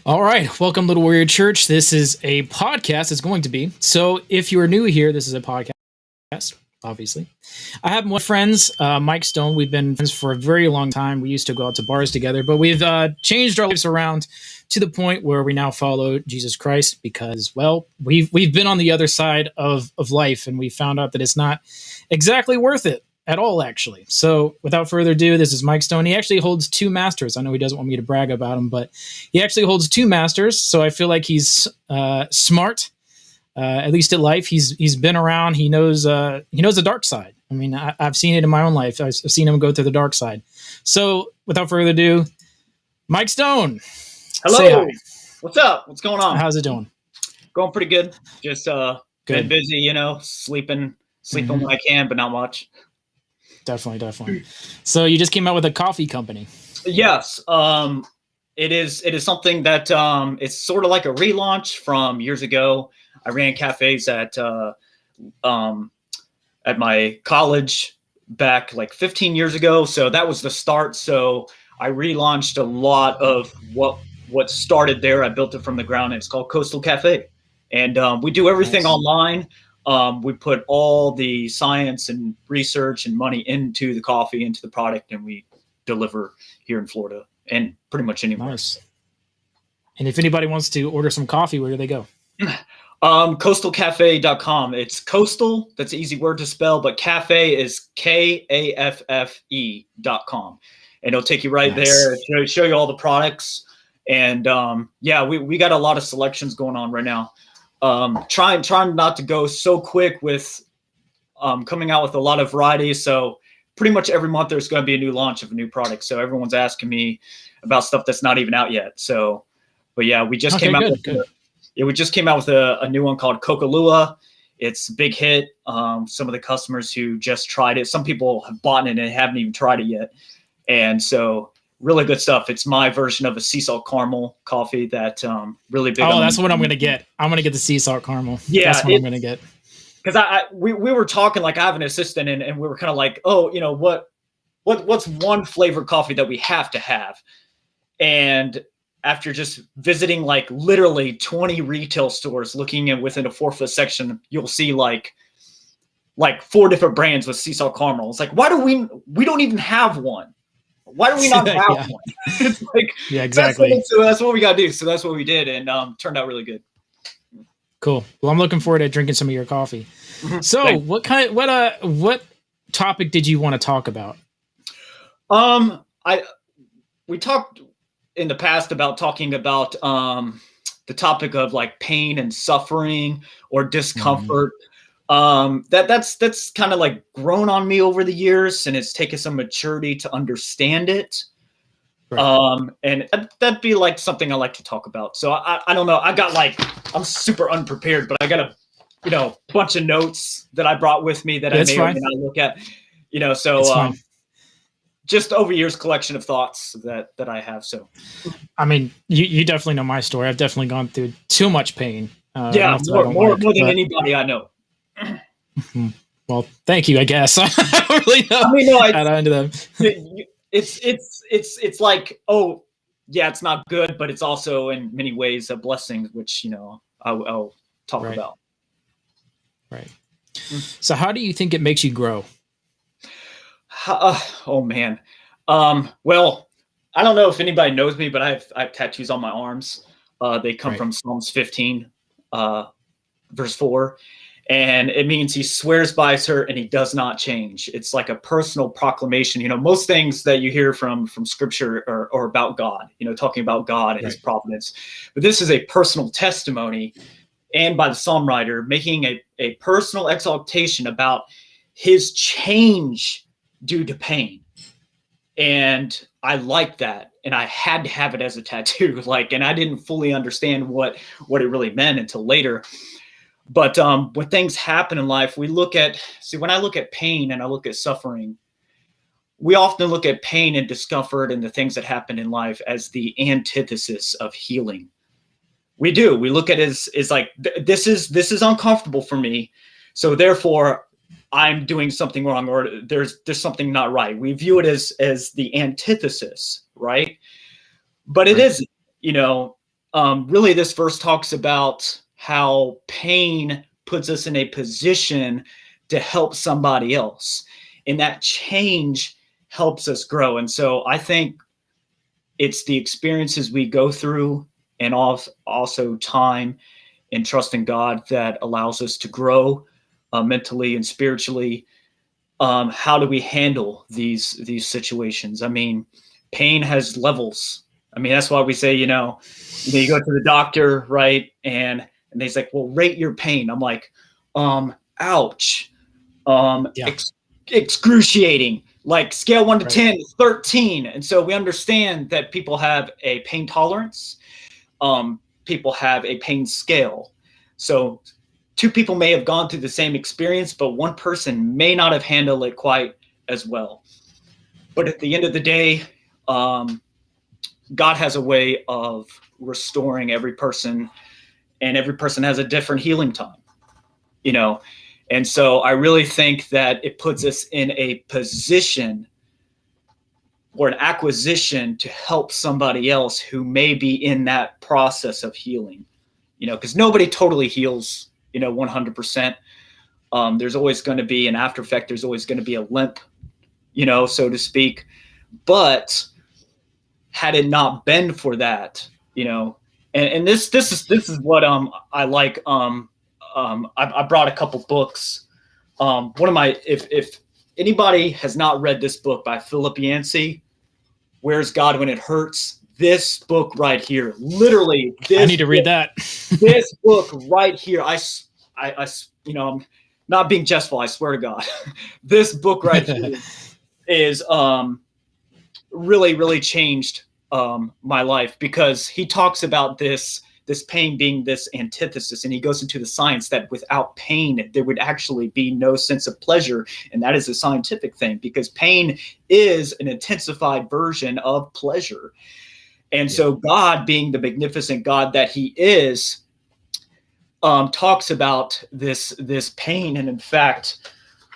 All right, welcome, Little Warrior Church. This is a podcast. It's going to be. So, if you are new here, this is a podcast, obviously. I have my friends, Mike Stone. We've been friends for a very long time. We used to go out to bars together, but we've changed our lives around to the point where we now follow Jesus Christ because, well, we've been on the other side of life, and we found out that it's not exactly worth it at all, actually. So, without further ado, this is Mike Stone. He actually holds two masters. I know he doesn't want me to brag about him, but he actually holds two masters. So I feel like he's smart, at least at life. He's been around. He knows the dark side. I mean, I've seen it in my own life. I've seen him go through the dark side. So, without further ado, Mike Stone. Hello. Say hi. What's up? What's going on? How's it doing? Going pretty good. Just been Good. busy, sleeping when I can, but not much. Definitely. So you just came out with a coffee company. Yes. It is something that it's sort of like a relaunch from years ago. I ran cafes at my college back like 15 years ago. So that was the start. So I relaunched a lot of what started there. I built it from the ground, and it's called Coastal Cafe. And we do everything Nice. online. We put all the science and research and money into the coffee, into the product, and we deliver here in Florida and pretty much anywhere. Nice. And if anybody wants to order some coffee, where do they go? Coastalcafe.com. It's coastal. That's an easy word to spell, but cafe is KAFFE.com. And it'll take you right there. It'll show you all the products. And we got a lot of selections going on right now. Trying not to go so quick with coming out with a lot of variety. So pretty much every month there's going to be a new launch of a new product. So everyone's asking me about stuff that's not even out yet. So, but yeah, we just came out with a new one called Coca-Lua. It's a big hit. Some of the customers who just tried it, some people have bought it and haven't even tried it yet. And so really good stuff. It's my version of a sea salt caramel coffee that really big. Oh, that's what I'm going to get. I'm going to get the sea salt caramel. Yeah, that's what I'm going to get. Because we were talking, like, I have an assistant, and we were kind of like, oh, what's one flavor coffee that we have to have? And after just visiting like literally 20 retail stores, looking in within a 4-foot section, you'll see like 4 different brands with sea salt caramel. It's like, why do we don't even have one? Why do we not have one? It's like, yeah, exactly. That's what we got to do. So that's what we did, and turned out really good. Cool. Well, I'm looking forward to drinking some of your coffee. So, Thanks. what topic did you want to talk about? We talked in the past about talking about the topic of like pain and suffering or discomfort. That's kind of like grown on me over the years, and it's taken some maturity to understand it. Right. And that'd be like something I like to talk about. So I don't know. I'm super unprepared, but I got a bunch of notes that I brought with me that I may or may not look at. So just over years collection of thoughts that I have. So I mean, you definitely know my story. I've definitely gone through too much pain. More than anybody I know. Well, thank you, I guess. I don't really know. I mean, no, into them. It's like, oh yeah, it's not good, but it's also in many ways a blessing, which I'll talk about. Right. So how do you think it makes you grow? Oh man. Well, I don't know if anybody knows me, but I have tattoos on my arms. They come from Psalms 15, verse 4. And it means he swears by her and he does not change. It's like a personal proclamation. Most things that you hear from scripture are about God, talking about God and his providence. But this is a personal testimony, and by the psalm writer, making a personal exaltation about his change due to pain. And I like that. And I had to have it as a tattoo. And I didn't fully understand what it really meant until later. But when things happen in life, when I look at pain and I look at suffering, we often look at pain and discomfort and the things that happen in life as the antithesis of healing. We do. We look at it as like, this is uncomfortable for me. So therefore I'm doing something wrong, or there's something not right. We view it as the antithesis, right? But it isn't, really this verse talks about how pain puts us in a position to help somebody else, and that change helps us grow. And so I think it's the experiences we go through, and also time and trust in God, that allows us to grow mentally and spiritually. How do we handle these situations? I mean, pain has levels. I mean, that's why we say, you go to the doctor, right? And they's like, well, rate your pain. I'm like, ouch, Yeah. excruciating, like scale 1 to Right. 10, 13. And so we understand that people have a pain tolerance. People have a pain scale. So two people may have gone through the same experience, but one person may not have handled it quite as well. But at the end of the day, God has a way of restoring every person, and every person has a different healing time, And so I really think that it puts us in a position or an acquisition to help somebody else who may be in that process of healing, because nobody totally heals, 100%. There's always going to be an after effect. There's always going to be a limp, so to speak. But had it not been for that, and this is what I like. I brought a couple books. One of my, if anybody has not read this book by Philippians, Where's God When It Hurts? This book right here, literally. I need to read that. This book right here. I'm not being jestful. I swear to God, this book right here is really, really changed my life, because he talks about this pain being this antithesis, and he goes into the science that without pain there would actually be no sense of pleasure, and that is a scientific thing, because pain is an intensified version of pleasure. And so God, being the magnificent God that he is, talks about this pain. And in fact,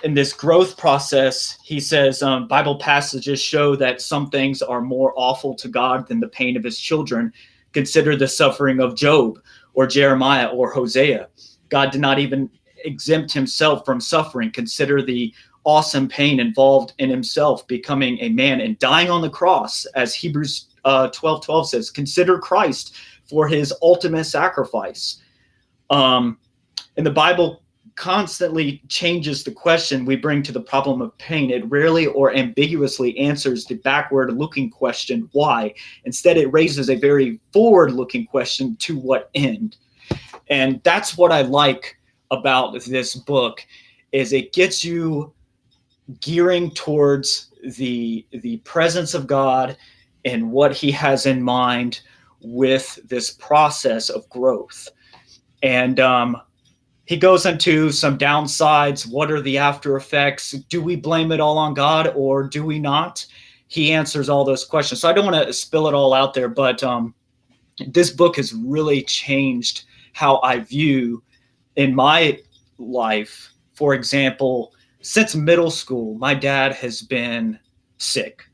in this growth process, he says, Bible passages show that some things are more awful to God than the pain of his children. Consider the suffering of Job or Jeremiah or Hosea. God did not even exempt himself from suffering. Consider the awesome pain involved in himself becoming a man and dying on the cross, as Hebrews 12:12 says. Consider Christ for his ultimate sacrifice. And the Bible constantly changes the question we bring to the problem of pain. It rarely or ambiguously answers the backward-looking question, why? Instead, it raises a very forward-looking question, to what end? And that's what I like about this book, is it gets you gearing towards the presence of God and what he has in mind with this process of growth. And he goes into some downsides. What are the after effects? Do we blame it all on God, or do we not? He answers all those questions. So I don't want to spill it all out there, but this book has really changed how I view in my life. For example, since middle school, my dad has been sick,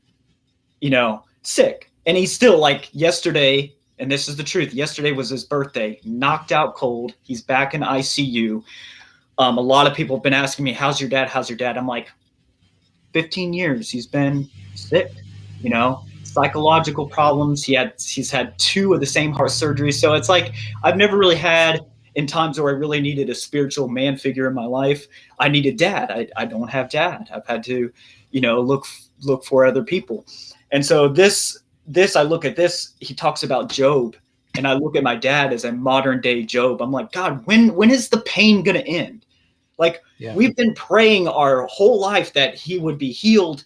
sick. And he's still, like, yesterday, and this is the truth, yesterday was his birthday, knocked out cold. He's back in ICU. A lot of people have been asking me, how's your dad? How's your dad? I'm like, 15 years he's been sick, psychological problems. He's had 2 of the same heart surgeries. So it's like, I've never really had, in times where I really needed a spiritual man figure in my life, I needed dad. I don't have dad. I've had to, look for other people. And so this, I look at this, he talks about Job, and I look at my dad as a modern day Job. I'm like, God, when is the pain going to end? Like, we've been praying our whole life that he would be healed,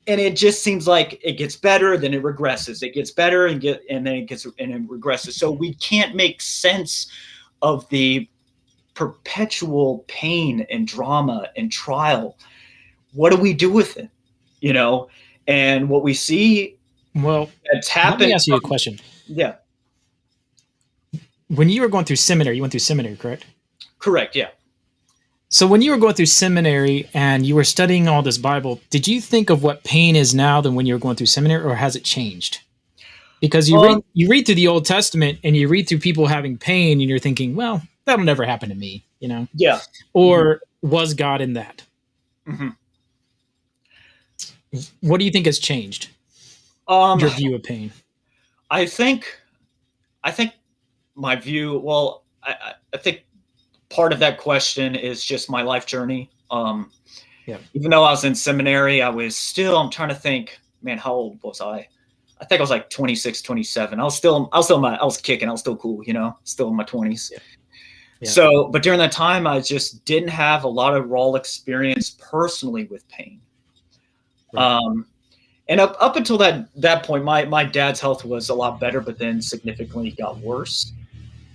and it just seems like it gets better, then it regresses. It gets better and then it regresses. So we can't make sense of the perpetual pain and drama and trial. What do we do with it? And what we see, that's happened. Let me ask you a question. Yeah. When you were going through seminary, you went through seminary, correct? Correct. Yeah. So when you were going through seminary and you were studying all this Bible, did you think of what pain is now than when you were going through seminary, or has it changed? Because you read through the Old Testament and you read through people having pain and you're thinking, well, that'll never happen to me, Yeah. Or was God in that? Mm-hmm. What do you think has changed your view of pain? I think my view. Well, I think part of that question is just my life journey. Even though I was in seminary, I'm trying to think, man, how old was I? I think I was like 26, 27. I was kicking. I was still cool, still in my 20s. Yeah. Yeah. So, but during that time, I just didn't have a lot of raw experience personally with pain. Right. And up until that point, my dad's health was a lot better, but then significantly got worse.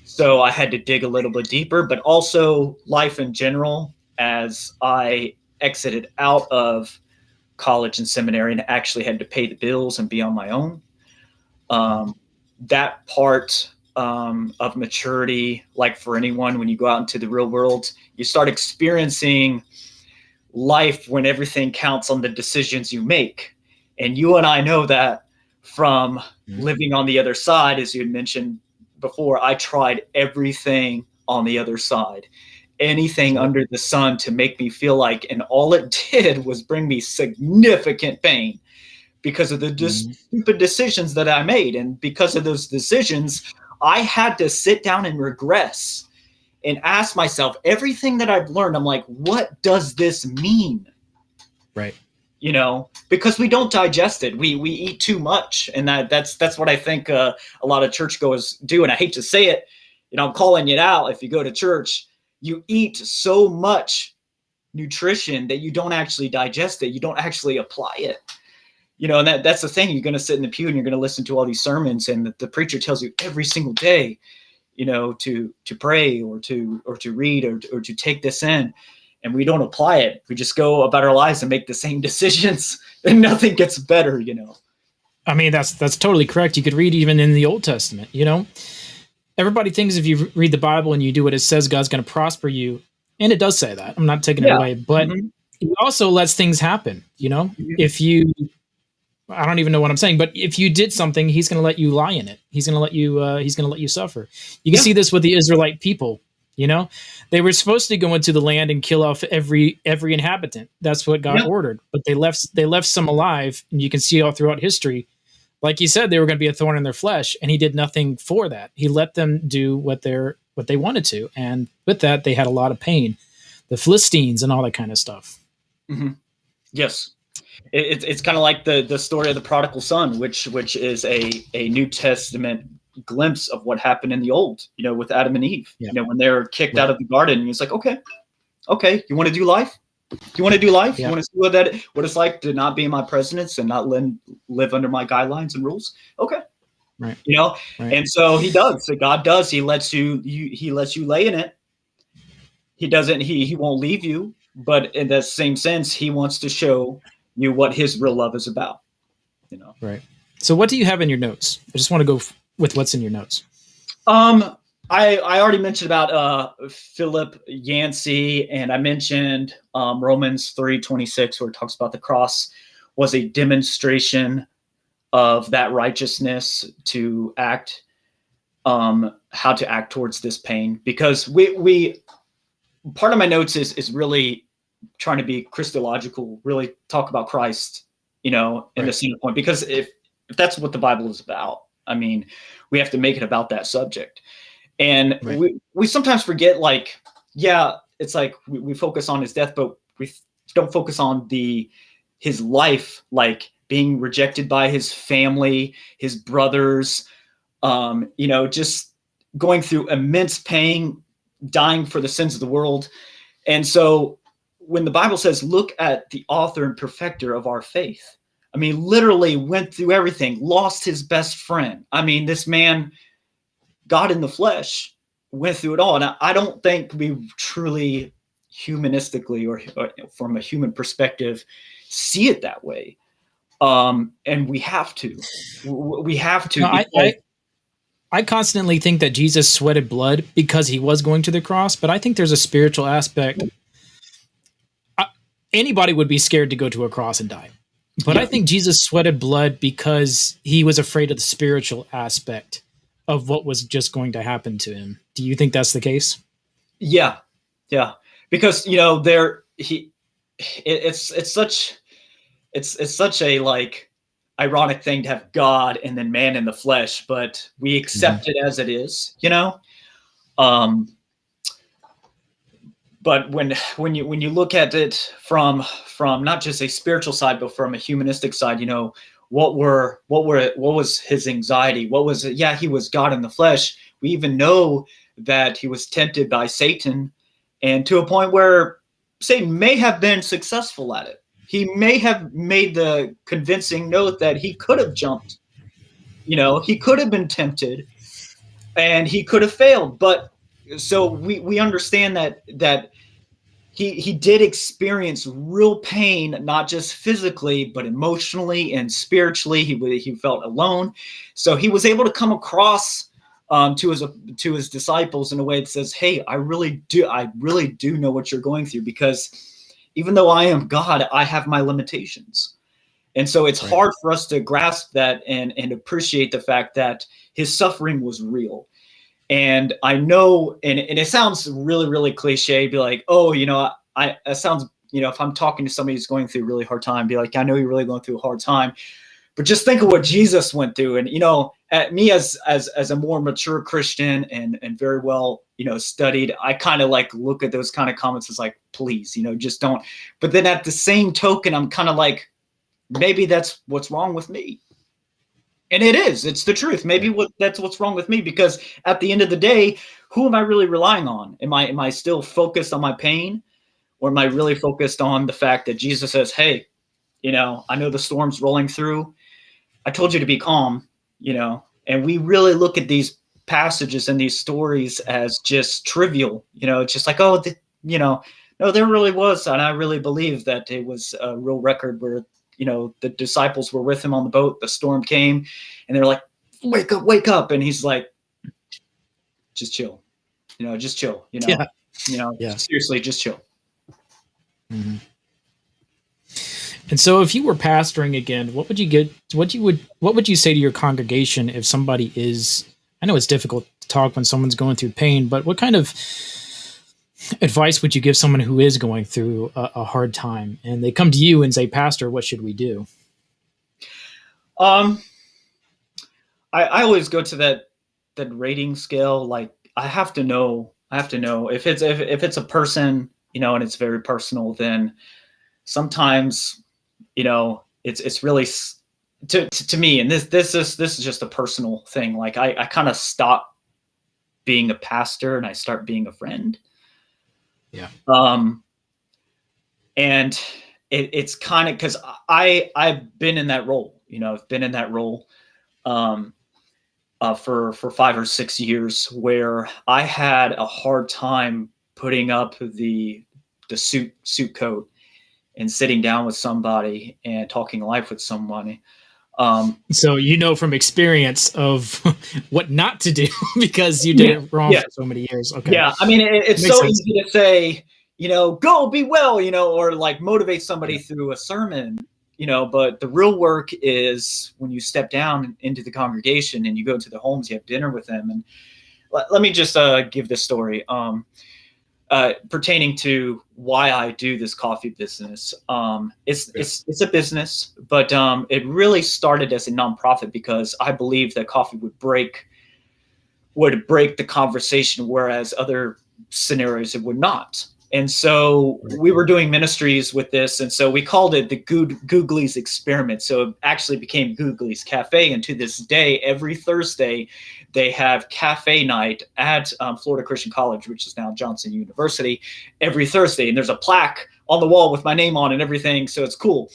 So I had to dig a little bit deeper, but also life in general, as I exited out of college and seminary and actually had to pay the bills and be on my own. That part of maturity, like for anyone, when you go out into the real world, you start experiencing life when everything counts on the decisions you make. And you and I know that from living on the other side, as you had mentioned before. I tried everything on the other side, anything under the sun to make me feel like, and all it did was bring me significant pain because of the stupid decisions that I made. And because of those decisions, I had to sit down and regress and ask myself everything that I've learned. I'm like, what does this mean? Right. Because we don't digest it. We eat too much. And that's what I think a lot of churchgoers do. And I hate to say it, I'm calling it out. If you go to church, you eat so much nutrition that you don't actually digest it. You don't actually apply it. And that's the thing. You're going to sit in the pew and you're going to listen to all these sermons, and the preacher tells you every single day, to pray or to read or to take this in. And we don't apply it. We just go about our lives and make the same decisions, and nothing gets better, I mean, that's totally correct. You could read even in the Old Testament, Everybody thinks if you read the Bible and you do what it says, God's going to prosper you. And it does say that. I'm not taking it away. But He also lets things happen, If you, I don't even know what I'm saying, but if you did something, He's going to let you lie in it. He's going to let you suffer. You can see this with the Israelite people. They were supposed to go into the land and kill off every inhabitant. That's what God ordered, but they left some alive, and you can see all throughout history. Like you said, they were going to be a thorn in their flesh, and He did nothing for that. He let them do what they wanted to, and with that, they had a lot of pain. The Philistines and all that kind of stuff. Mm-hmm. Yes, it's kind of like the story of the prodigal son, which is a New Testament glimpse of what happened in the old, with Adam and Eve, when they were kicked out of the garden. And He's like, okay, you want to do life? You want to do life? You want to see what it's like to not be in my presence and not live under my guidelines and rules? Okay. Right. And so He does. So God does. He lets you lay in it. He doesn't, he won't leave you, but in that same sense, He wants to show you what His real love is about, Right. So what do you have in your notes? I just want to go with what's in your notes. I already mentioned about Philip Yancey, and I mentioned Romans 3:26, where it talks about the cross was a demonstration of that righteousness to act, how to act towards this pain. Because we part of my notes is really trying to be Christological, really talk about Christ, in the center point. Because if that's what the Bible is about, I mean, we have to make it about that subject. And we sometimes forget, it's like we focus on His death, but we don't focus on His life, like being rejected by His family, His brothers, just going through immense pain, dying for the sins of the world. And so when the Bible says, look at the author and perfecter of our faith, I mean, literally went through everything, lost his best friend. I mean, this man, God in the flesh, went through it all. And I don't think we truly humanistically or from a human perspective see it that way. And we have to. No, I constantly think that Jesus sweated blood because He was going to the cross, but I think there's a spiritual aspect. Anybody would be scared to go to a cross and die. But I think Jesus sweated blood because he was afraid of the spiritual aspect of what was just going to happen to him. Do you think that's the case? Yeah, yeah, because it's such a like ironic thing to have God and then man in the flesh, but we accept it as it is, but when you look at it from not just a spiritual side, but from a humanistic side, what was his anxiety? What was it? Yeah, he was God in the flesh. We even know that he was tempted by Satan, and to a point where Satan may have been successful at it. He may have made the convincing note that he could have jumped. He could have been tempted, and he could have failed. But so we understand that he did experience real pain, not just physically, but emotionally and spiritually. He felt alone. So he was able to come across to his disciples in a way that says, "Hey, I really do know what you're going through, because even though I am God, I have my limitations." And so it's hard for us to grasp that and appreciate the fact that his suffering was real. And I know, and it sounds really, really cliche, be like, oh, it sounds, if I'm talking to somebody who's going through a really hard time, be like, I know you're really going through a hard time, but just think of what Jesus went through. And, at me as a more mature Christian and very well, studied, I kind of like look at those kind of comments as like, please, just don't. But then at the same token, I'm kind of like, maybe that's what's wrong with me. And it's the truth. Maybe that's what's wrong with me, because at the end of the day, who am I really relying on? Am I still focused on my pain, or am I really focused on the fact that Jesus says, hey, I know the storm's rolling through. I told you to be calm, and we really look at these passages and these stories as just trivial. It's just like, no, there really was. And I really believe that it was a real record where the disciples were with him on the boat. The storm came, and they're like, wake up. And he's like, just chill, just chill, seriously, just chill. Mm-hmm. And so if you were pastoring again, what would you say to your congregation if somebody is, I know it's difficult to talk when someone's going through pain, but what kind of advice would you give someone who is going through a hard time and they come to you and say, Pastor, what should we do? I always go to that rating scale. Like I have to know if it's a person, and it's very personal, then sometimes, it's really to me, and this is just a personal thing. Like I kind of stop being a pastor and I start being a friend. Yeah. And it's kind of, because I've been in that role, I've been in that role for 5 or 6 years, where I had a hard time putting up the suit coat and sitting down with somebody and talking life with somebody. So from experience of what not to do because you did it wrong for so many years. Okay. Yeah. I mean, it's so easy to say, go be well, or like motivate somebody through a sermon, but the real work is when you step down into the congregation and you go to the homes, you have dinner with them. And let me just give this story pertaining to why I do this coffee business. It's a business, but it really started as a nonprofit because I believe that coffee would break the conversation, whereas other scenarios it would not. And so we were doing ministries with this, and so we called it the Googlies Experiment. So it actually became Googlies Cafe, and to this day, every Thursday, they have cafe night at Florida Christian College, which is now Johnson University, every Thursday. And there's a plaque on the wall with my name on and everything, so it's cool.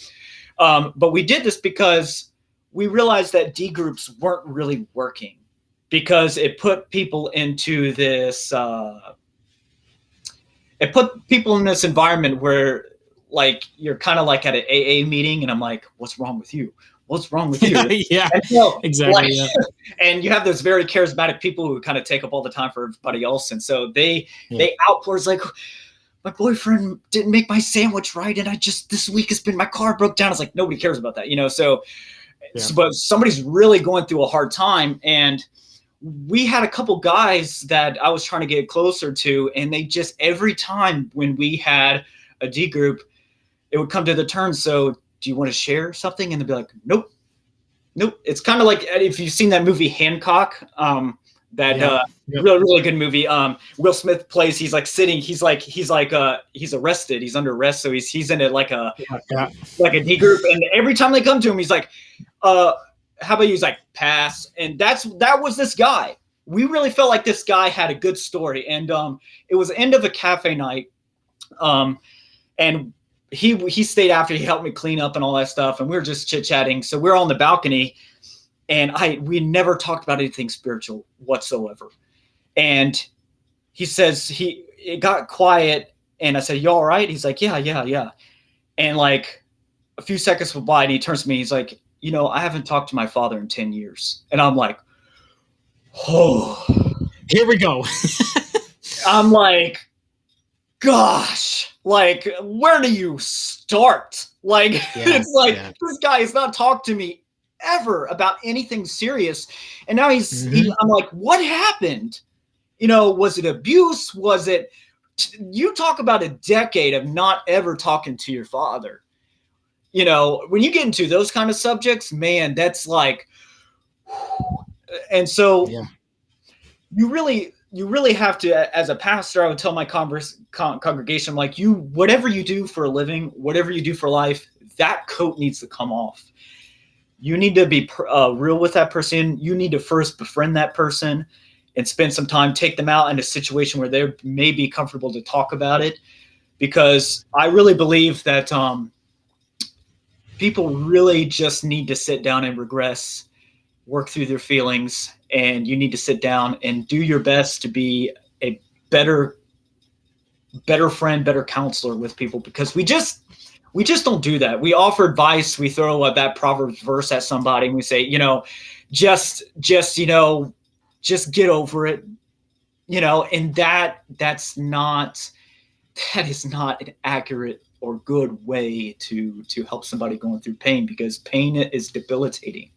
But we did this because we realized that D groups weren't really working, because it put people into this environment where like you're kind of like at an AA meeting, and I'm like, what's wrong with you? What's wrong with you? Yeah, exactly. Like, and you have those very charismatic people who kind of take up all the time for everybody else. And so they outpours like, my boyfriend didn't make my sandwich right, and this week has been, my car broke down. It's like, nobody cares about that, so but somebody's really going through a hard time. And we had a couple guys that I was trying to get closer to, and they just, every time when we had a D group, it would come to the turn. So do you want to share something? And they'd be like, nope. It's kind of like, if you've seen that movie Hancock, really, really good movie. Will Smith plays, he's like sitting, he's arrested, he's under arrest. So he's in it like a D group. And every time they come to him, he's like, how about you? He's like, pass. And that was this guy. We really felt like this guy had a good story. And it was the end of a cafe night. And he stayed after, he helped me clean up and all that stuff. And we were just chit-chatting. So we're on the balcony, and we never talked about anything spiritual whatsoever. And he says, it got quiet, and I said, you all right? He's like, yeah. And like a few seconds went by, and he turns to me, he's like, I haven't talked to my father in 10 years. And I'm like, oh, here we go. I'm like, gosh, like, where do you start? Like, it's like, this guy has not talked to me ever about anything serious. And now I'm like, what happened? Was it abuse? Was it, you talk about a decade of not ever talking to your father. When you get into those kind of subjects, man, that's like, and so you really have to, as a pastor, I would tell my congregation, like, whatever you do for a living, whatever you do for life, that coat needs to come off. You need to be real with that person. You need to first befriend that person and spend some time, take them out in a situation where they may be comfortable to talk about it. Because I really believe that people really just need to sit down and regress, work through their feelings, and you need to sit down and do your best to be a better friend, better counselor with people, because we just don't do that. We offer advice. We throw that Proverbs verse at somebody, and we say, just get over it, and that is not an accurate or good way to help somebody going through pain, because pain is debilitating.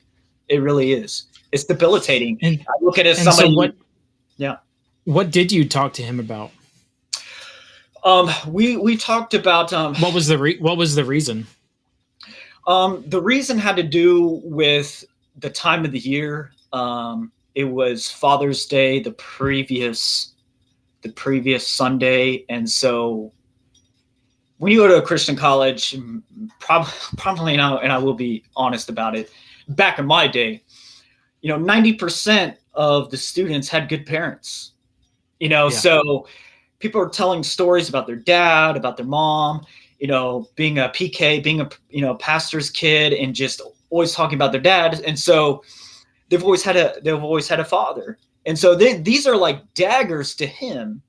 It really is. It's debilitating. And I look at it as somebody. So what did you talk to him about? We talked about what was the reason? The reason had to do with the time of the year. It was Father's Day the previous Sunday, and so when you go to a Christian college, probably now, and I will be honest about it, back in my day, 90% of the students had good parents, so people are telling stories about their dad, about their mom, being a PK, being a pastor's kid, and just always talking about their dad. And so they've always had a father. And so these are like daggers to him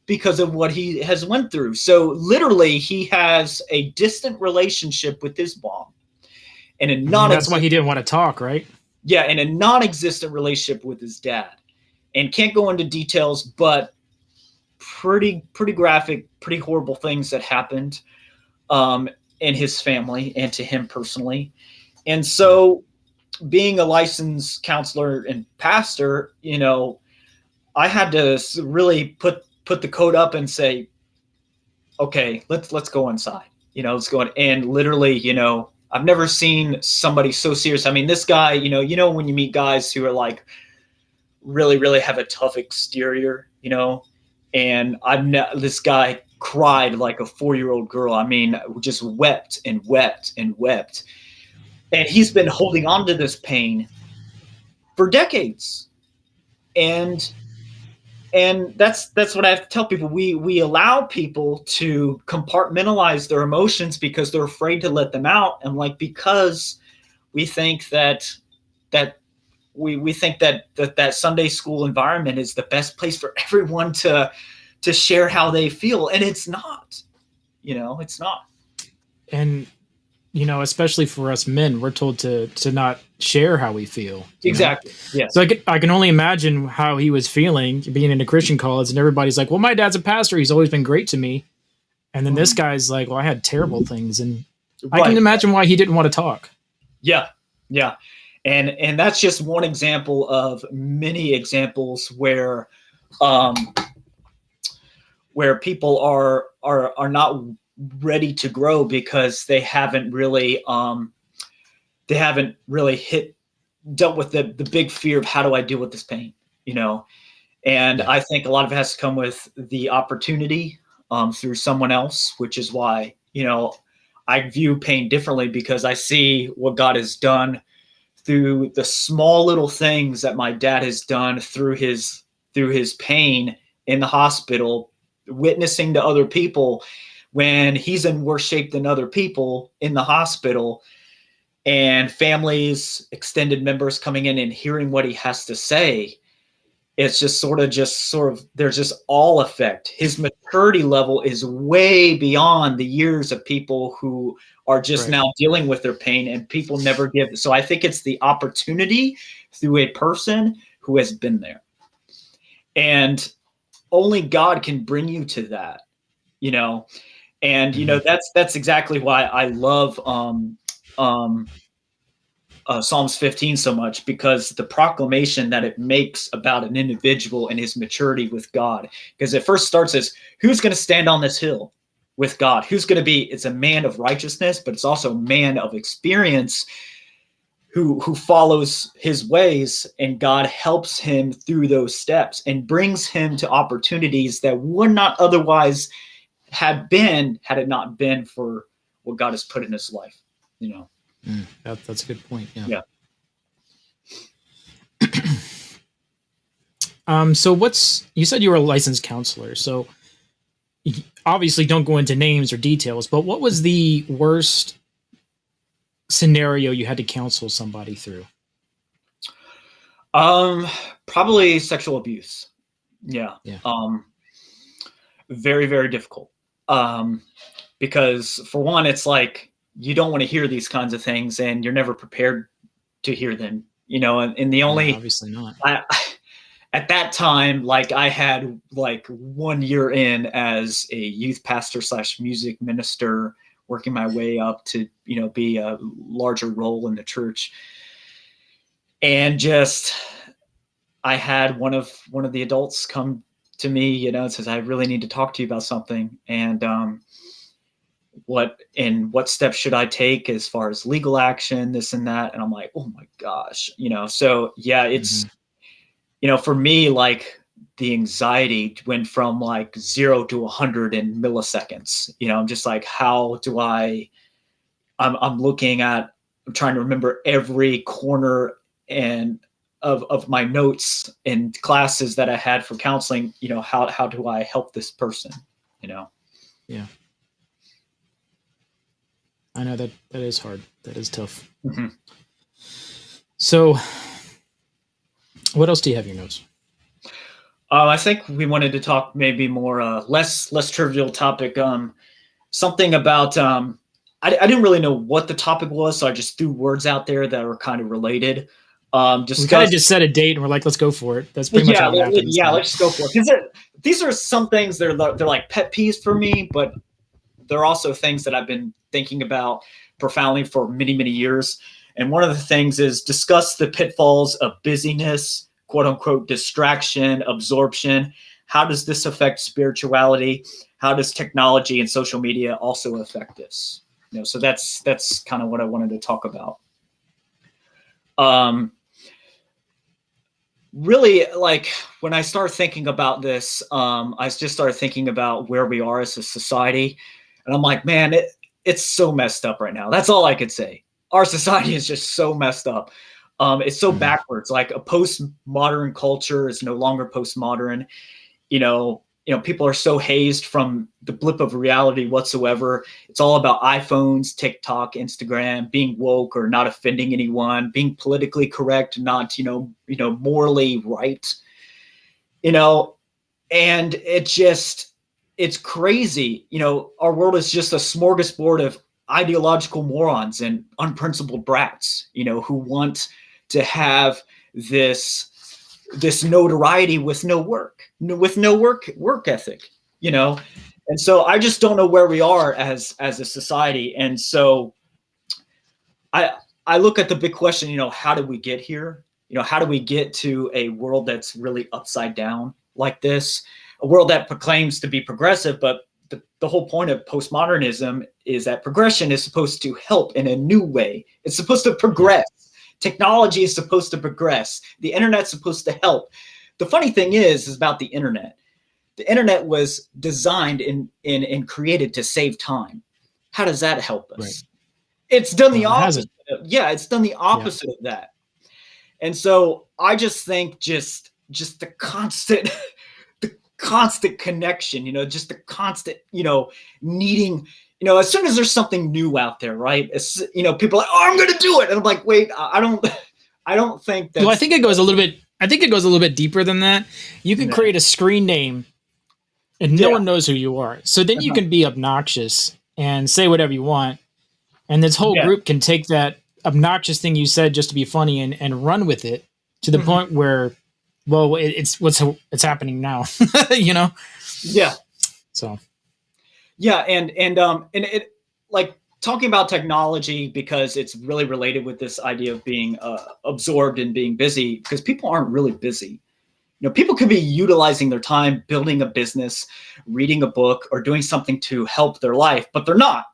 because of what he has went through. So literally he has a distant relationship with his mom, and that's why he didn't want to talk, right? Yeah. And a non-existent relationship with his dad, and can't go into details, but pretty graphic, pretty horrible things that happened in his family and to him personally. And so being a licensed counselor and pastor, I had to really put the coat up and say, okay, let's go inside, let's go in. And literally, I've never seen somebody so serious. I mean, this guy, when you meet guys who are like really, really have a tough exterior, and this guy cried like a 4-year-old girl. I mean, just wept and wept and wept. And he's been holding on to this pain for decades. And that's what I have to tell people. We allow people to compartmentalize their emotions because they're afraid to let them out. And like, because we think that we think that Sunday school environment is the best place for everyone to share how they feel. And it's not, it's not. And, especially for us men, we're told to not share how we feel. Exactly. Yes. So I can only imagine how he was feeling being in a Christian college, and everybody's like, well, my dad's a pastor. He's always been great to me. And then this guy's like, well, I had terrible things. And I Right. can imagine why he didn't want to talk. Yeah. Yeah. And that's just one example of many examples where people are not ready to grow because they haven't really dealt with the big fear of how do I deal with this pain, And Yeah. I think a lot of it has to come with the opportunity through someone else, which is why, I view pain differently, because I see what God has done through the small little things that my dad has done through his pain in the hospital, witnessing to other people when he's in worse shape than other people in the hospital, and families, extended members coming in and hearing what he has to say. It's just sort of there's just all effect. His maturity level is way beyond the years of people who are just now dealing with their pain, and people never give. So I think it's the opportunity through a person who has been there. And only God can bring you to that, and that's exactly why I love Psalms 15 so much, because the proclamation that it makes about an individual and his maturity with God. Because it first starts as, who's going to stand on this hill with God? Who's going to be? It's a man of righteousness, but it's also a man of experience who follows his ways, and God helps him through those steps and brings him to opportunities that would not otherwise have been had it not been for what God has put in his life. That's a good point. Yeah. So you said you were a licensed counselor. So obviously don't go into names or details, but what was the worst scenario you had to counsel somebody through? Probably sexual abuse. Yeah. Very, very difficult. Because for one, it's like, you don't want to hear these kinds of things, and you're never prepared to hear them, and the only, obviously not. At that time, like, I had like 1 year in as a youth pastor / music minister, working my way up to, be a larger role in the church. And just, I had one of the adults come to me, and says, I really need to talk to you about something. And, what steps should I take as far as legal action, this and that. And I'm like, oh my gosh, so yeah, it's, for me, like, the anxiety went from like 0 to 100 in milliseconds. I'm just like, how do I'm trying to remember every corner and of my notes and classes that I had for counseling. How do I help this person? Yeah. I know that is hard. That is tough. Mm-hmm. So what else do you have in your notes? I think we wanted to talk maybe more less trivial topic. Something about I didn't really know what the topic was, so I just threw words out there that were kind of related. We kind of just set a date and we're like, let's go for it. That's pretty much what happens. Yeah, let's just go for it. Because these are some things they're like pet peeves for me, but they're also things that I've been thinking about profoundly for many, many years. And one of the things is discuss the pitfalls of busyness, quote unquote, distraction, absorption. How does this affect spirituality? How does technology and social media also affect this? So that's kind of what I wanted to talk about. Really, like, when I start thinking about this, I just started thinking about where we are as a society. And I'm like, man, it's so messed up right now. That's all I could say. Our society is just so messed up. It's so backwards. Like, a postmodern culture is no longer postmodern. People are so hazed from the blip of reality whatsoever. It's all about iPhones, TikTok, Instagram, being woke or not offending anyone, being politically correct, not, morally right. And it's crazy. Our world is just a smorgasbord of ideological morons and unprincipled brats, who want to have this notoriety with no work ethic, And so I just don't know where we are as a society. And so I look at the big question, how did we get here? How do we get to a world that's really upside down like this? A world that proclaims to be progressive, but the whole point of postmodernism is that progression is supposed to help in a new way. It's supposed to progress. Technology is supposed to progress. The internet's supposed to help. The funny thing is about the internet. The internet was designed and created to save time. How does that help us? Right. It's done the opposite. It's done the opposite of that. And so I just think just the constant connection, just the constant, needing, as soon as there's something new out there, right? People are like, oh, I'm going to do it. And I'm like, wait, I don't think that. Well, I think it goes a little bit deeper than that. You can create a screen name and no one knows who you are. So then you can be obnoxious and say whatever you want. And this whole group can take that obnoxious thing you said just to be funny and run with it to the point where, well, it's happening now, Yeah. So. Yeah. And it, like, talking about technology, because it's really related with this idea of being absorbed and being busy, because people aren't really busy. People could be utilizing their time, building a business, reading a book, or doing something to help their life, but they're not.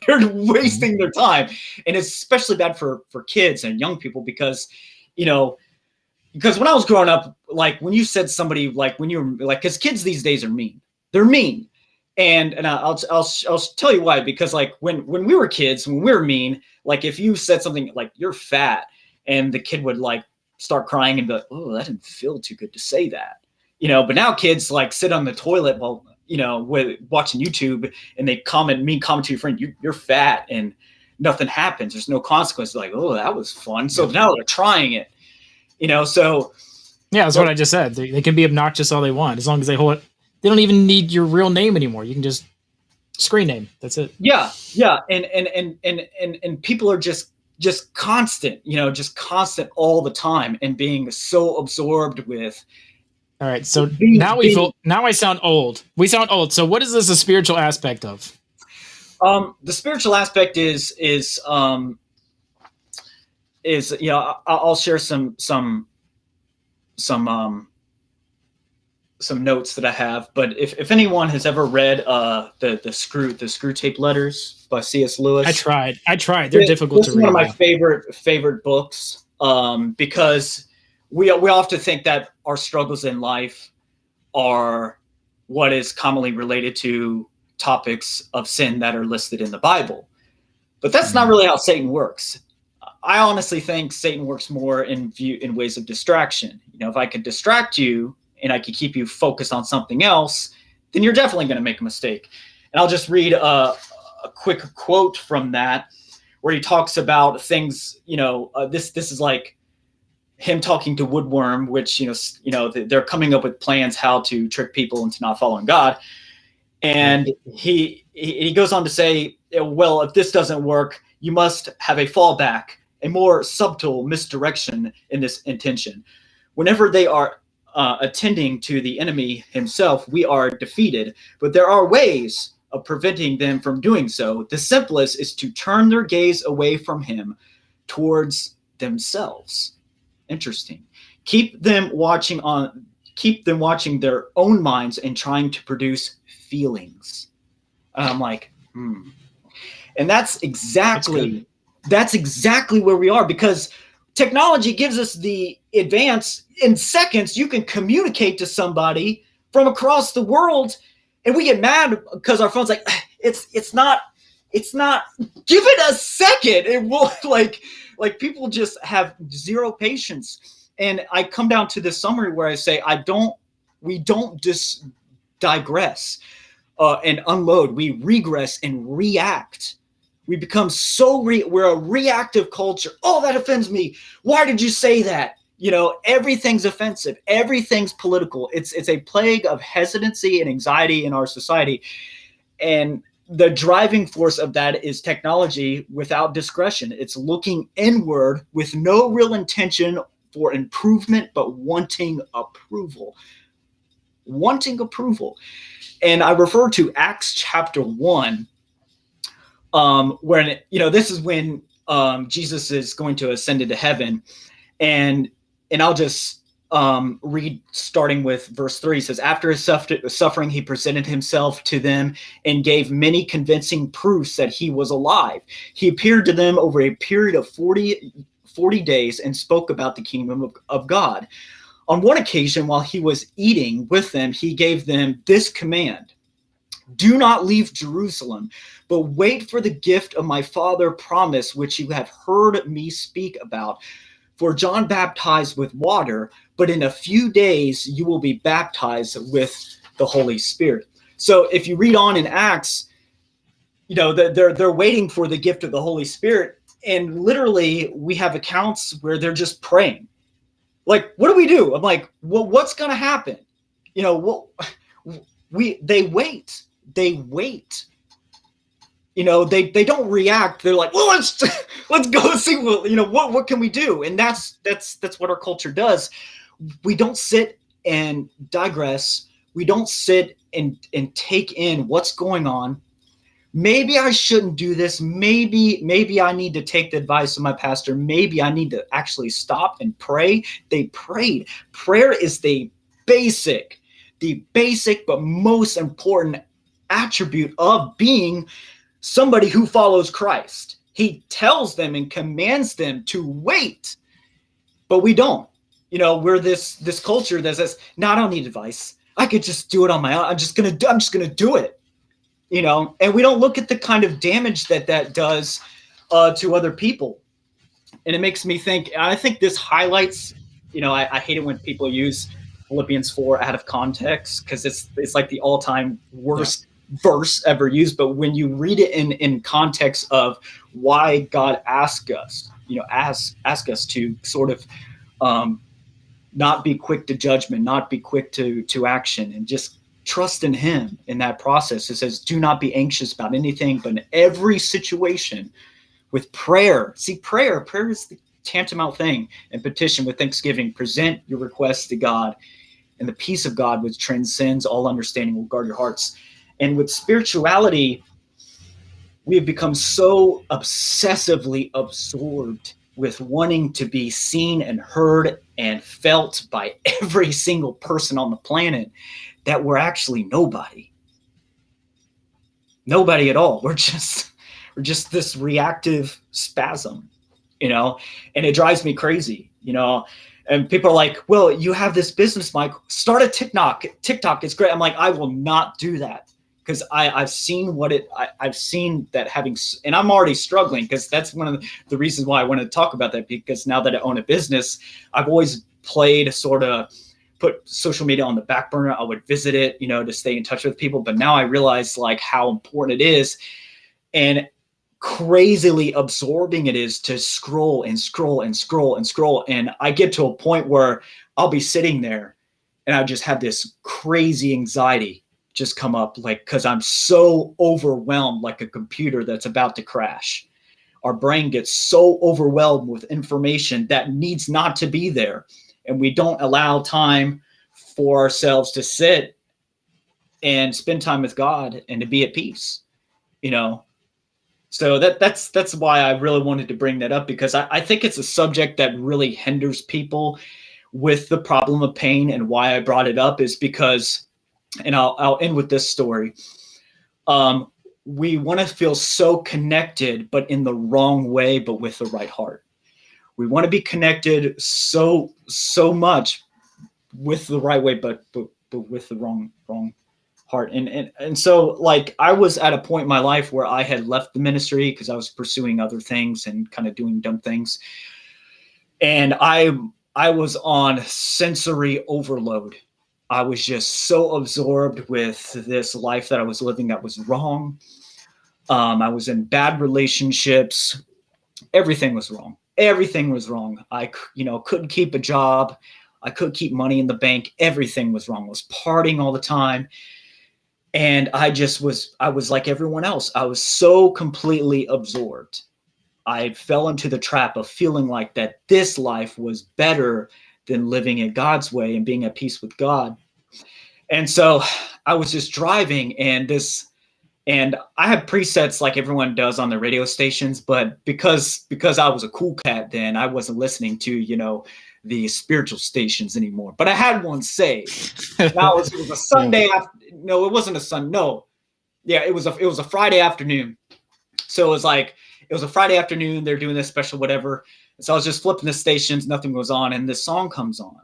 They're wasting their time. And it's especially bad for kids and young people because when I was growing up, like when you said somebody, like when you were like, because kids these days are mean. They're mean. And I'll tell you why, because like when we were kids, when we were mean, like if you said something like you're fat and the kid would like start crying and be like, oh, that didn't feel too good to say that, but now kids like sit on the toilet while, with watching YouTube and they comment to your friend, you're fat, and nothing happens. There's no consequences. Like, oh, that was fun. So now they're trying it, so. Yeah, that's what I just said. They can be obnoxious all they want, as long as they hold it. They don't even need your real name anymore. You can just screen name. That's it. Yeah. And people are just constant, just constant all the time and being so absorbed with. All right. So now I sound old. We sound old. So what is this a spiritual aspect of? The spiritual aspect is I'll share some notes that I have, but if anyone has ever read the Screw Tape Letters by C.S. Lewis. I tried. They're difficult to read. It's one of my favorite books, because we often think that our struggles in life are what is commonly related to topics of sin that are listed in the Bible. But that's not really how Satan works. I honestly think Satan works more in ways of distraction. If I could distract you and I could keep you focused on something else, then you're definitely going to make a mistake. And I'll just read a quick quote from that, where he talks about things, this is like him talking to Woodworm, which, they're coming up with plans how to trick people into not following God. And he goes on to say, well, if this doesn't work, you must have a fallback, a more subtle misdirection in this intention. Whenever they are attending to the enemy himself, we are defeated, but there are ways of preventing them from doing so. The simplest is to turn their gaze away from him towards themselves. Interesting. Keep them watching their own minds and trying to produce feelings. And I'm like, And that's exactly where we are, because technology gives us the advance. In seconds, you can communicate to somebody from across the world, and we get mad because our phone's like, it's not, give it a second. It will like people just have zero patience. And I come down to this summary where I say, we don't just digress and unload. We regress and react. We become we're a reactive culture. Oh, that offends me. Why did you say that? Everything's offensive. Everything's political. It's a plague of hesitancy and anxiety in our society. And the driving force of that is technology without discretion. It's looking inward with no real intention for improvement, but wanting approval. wanting approval. And I refer to Acts chapter 1, where, this is when Jesus is going to ascend into heaven. And I'll just read starting with verse 3. It says, after his suffering, he presented himself to them and gave many convincing proofs that he was alive. He appeared to them over a period of 40 days and spoke about the kingdom of God. On one occasion, while he was eating with them, he gave them this command: do not leave Jerusalem, but wait for the gift of my Father promised, which you have heard me speak about. For John baptized with water, but in a few days you will be baptized with the Holy Spirit. So if you read on in Acts, they're waiting for the gift of the Holy Spirit. And literally we have accounts where they're just praying. Like, what do we do? I'm like, well, what's going to happen? They wait. They wait. They don't react. They're like, well, let's go see what can we do? And that's what our culture does. We don't sit and digress. We don't sit and take in what's going on. Maybe I shouldn't do this. Maybe I need to take the advice of my pastor. Maybe I need to actually stop and pray. They prayed. Prayer is the basic but most important attribute of being somebody who follows Christ. He tells them and commands them to wait, but we don't. We're this culture that says, no, I don't need advice. I could just do it on my own. I'm just gonna do it. And we don't look at the kind of damage that does to other people. And it makes me think, I think this highlights, I hate it when people use Philippians 4 out of context, because it's like the all-time worst verse ever used. But when you read it in context of why God ask us to sort of not be quick to judgment, not be quick to action, and just trust in him in that process. It says, do not be anxious about anything, but in every situation with prayer. See, prayer is the tantamount thing. And petition with thanksgiving, present your requests to God, and the peace of God, which transcends all understanding, will guard your hearts. And with spirituality, we have become so obsessively absorbed with wanting to be seen and heard and felt by every single person on the planet that we're actually nobody at all. We're just this reactive spasm, and it drives me crazy, and people are like, well, you have this business, Mike, start a TikTok is great. I'm like, I will not do that, because I've seen I've seen that having, and I'm already struggling, because that's one of the reasons why I wanted to talk about that, because now that I own a business, I've always played sort of put social media on the back burner. I would visit it, to stay in touch with people. But now I realize like how important it is and crazily absorbing it is to scroll and scroll and scroll and scroll. And I get to a point where I'll be sitting there and I just have this crazy anxiety just come up, like, because I'm so overwhelmed, like a computer that's about to crash. Our brain gets so overwhelmed with information that needs not to be there. And we don't allow time for ourselves to sit and spend time with God and to be at peace, So that's why I really wanted to bring that up, because I think it's a subject that really hinders people with the problem of pain. And why I brought it up is because, and I'll end with this story. We want to feel so connected, but in the wrong way, but with the right heart. We want to be connected so much with the right way, but with the wrong heart. And so, like, I was at a point in my life where I had left the ministry because I was pursuing other things and kind of doing dumb things. And I was on sensory overload. I was just so absorbed with this life that I was living that was wrong. I was in bad relationships. Everything was wrong. I, couldn't keep a job. I couldn't keep money in the bank. Everything was wrong. I was partying all the time. And I was like everyone else. I was so completely absorbed. I fell into the trap of feeling like that this life was better than living in God's way and being at peace with God. And so I was just driving, and I have presets like everyone does on the radio stations, but because I was a cool cat then, I wasn't listening to, the spiritual stations anymore. But I had one saved. Now it was a Sunday no, it wasn't a Sunday. No. Yeah, it was a Friday afternoon. So it was a Friday afternoon, they're doing this special whatever. So I was just flipping the stations, nothing goes on, and this song comes on.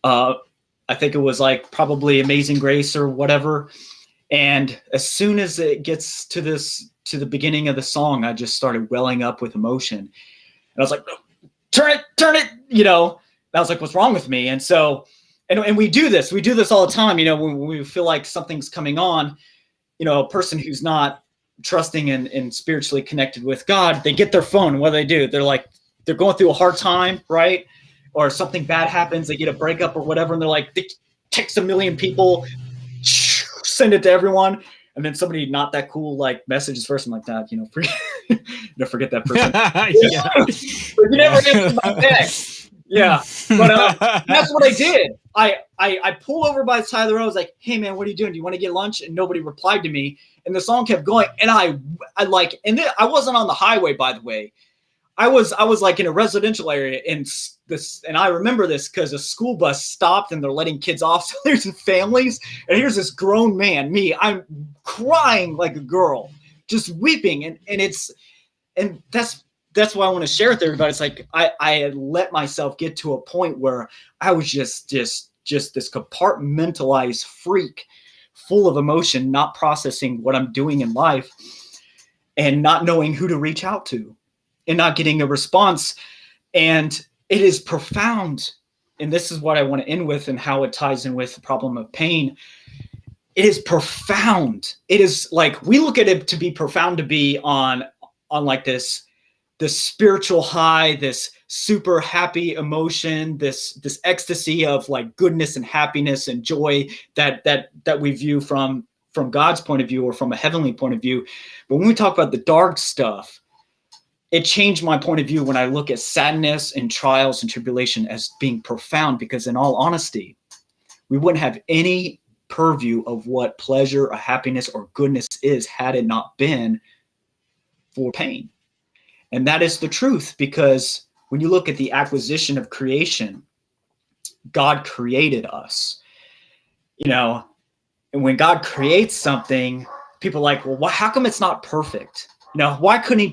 I think it was like probably Amazing Grace or whatever. And as soon as it gets to the beginning of the song, I just started welling up with emotion. And I was like, turn it. I was like, what's wrong with me? And so, and we do this all the time, when we feel like something's coming on, a person who's not trusting and spiritually connected with God, they get their phone. What do? They're going through a hard time, right? Or something bad happens, they get a breakup or whatever, and they text a million people, send it to everyone, and then somebody not that cool messages first and like that, forget that person. But you never answer my text. Yeah, but that's what I did. I pull over by the side of the road. I was like, "Hey man, what are you doing? Do you want to get lunch?" And nobody replied to me. And the song kept going, and I wasn't on the highway, by the way. I was in a residential area, and I remember this because a school bus stopped and they're letting kids off. So there's families, and here's this grown man, me, I'm crying like a girl, just weeping, and that's why I want to share with everybody. It's like I had let myself get to a point where I was just this compartmentalized freak, full of emotion, not processing what I'm doing in life, and not knowing who to reach out to. And not getting a response. And it is profound. And this is what I want to end with, and how it ties in with the problem of pain. It is profound. It is like, we look at it to be profound, to be on like this spiritual high, this super happy emotion, this ecstasy of like goodness and happiness and joy that we view from God's point of view, or from a heavenly point of view. But when we talk about the dark stuff, it changed my point of view when I look at sadness and trials and tribulation as being profound, because in all honesty, we wouldn't have any purview of what pleasure or happiness or goodness is had it not been for pain. And that is the truth, because when you look at the acquisition of creation, God created us, and when God creates something, people are like, well, how come it's not perfect? Why couldn't he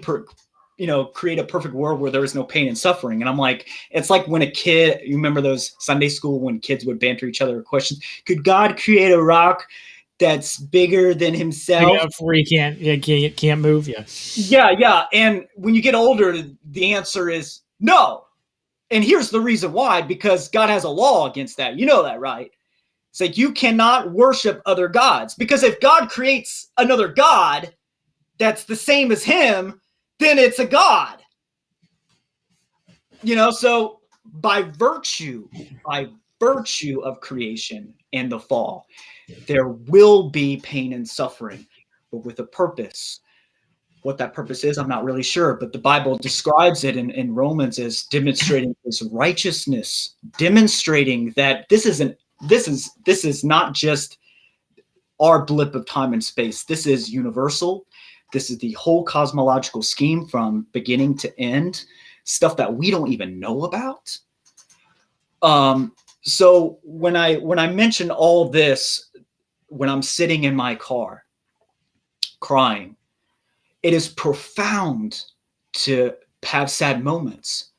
create a perfect world where there is no pain and suffering? And I'm like, it's like when a kid, you remember those Sunday school when kids would banter each other questions, could God create a rock that's bigger than himself? Where he can't move. Yeah. And when you get older, the answer is no. And here's the reason why: because God has a law against that. You know that, right? It's like, you cannot worship other gods, because if God creates another god that's the same as him, then it's a god. So by virtue of creation and the fall, there will be pain and suffering, but with a purpose. What that purpose is, I'm not really sure, but the Bible describes it in Romans as demonstrating his righteousness, demonstrating that this is not just our blip of time and space. This is universal. This is the whole cosmological scheme from beginning to end, stuff that we don't even know about. So when I mention all this, when I'm sitting in my car crying, it is profound to have sad moments.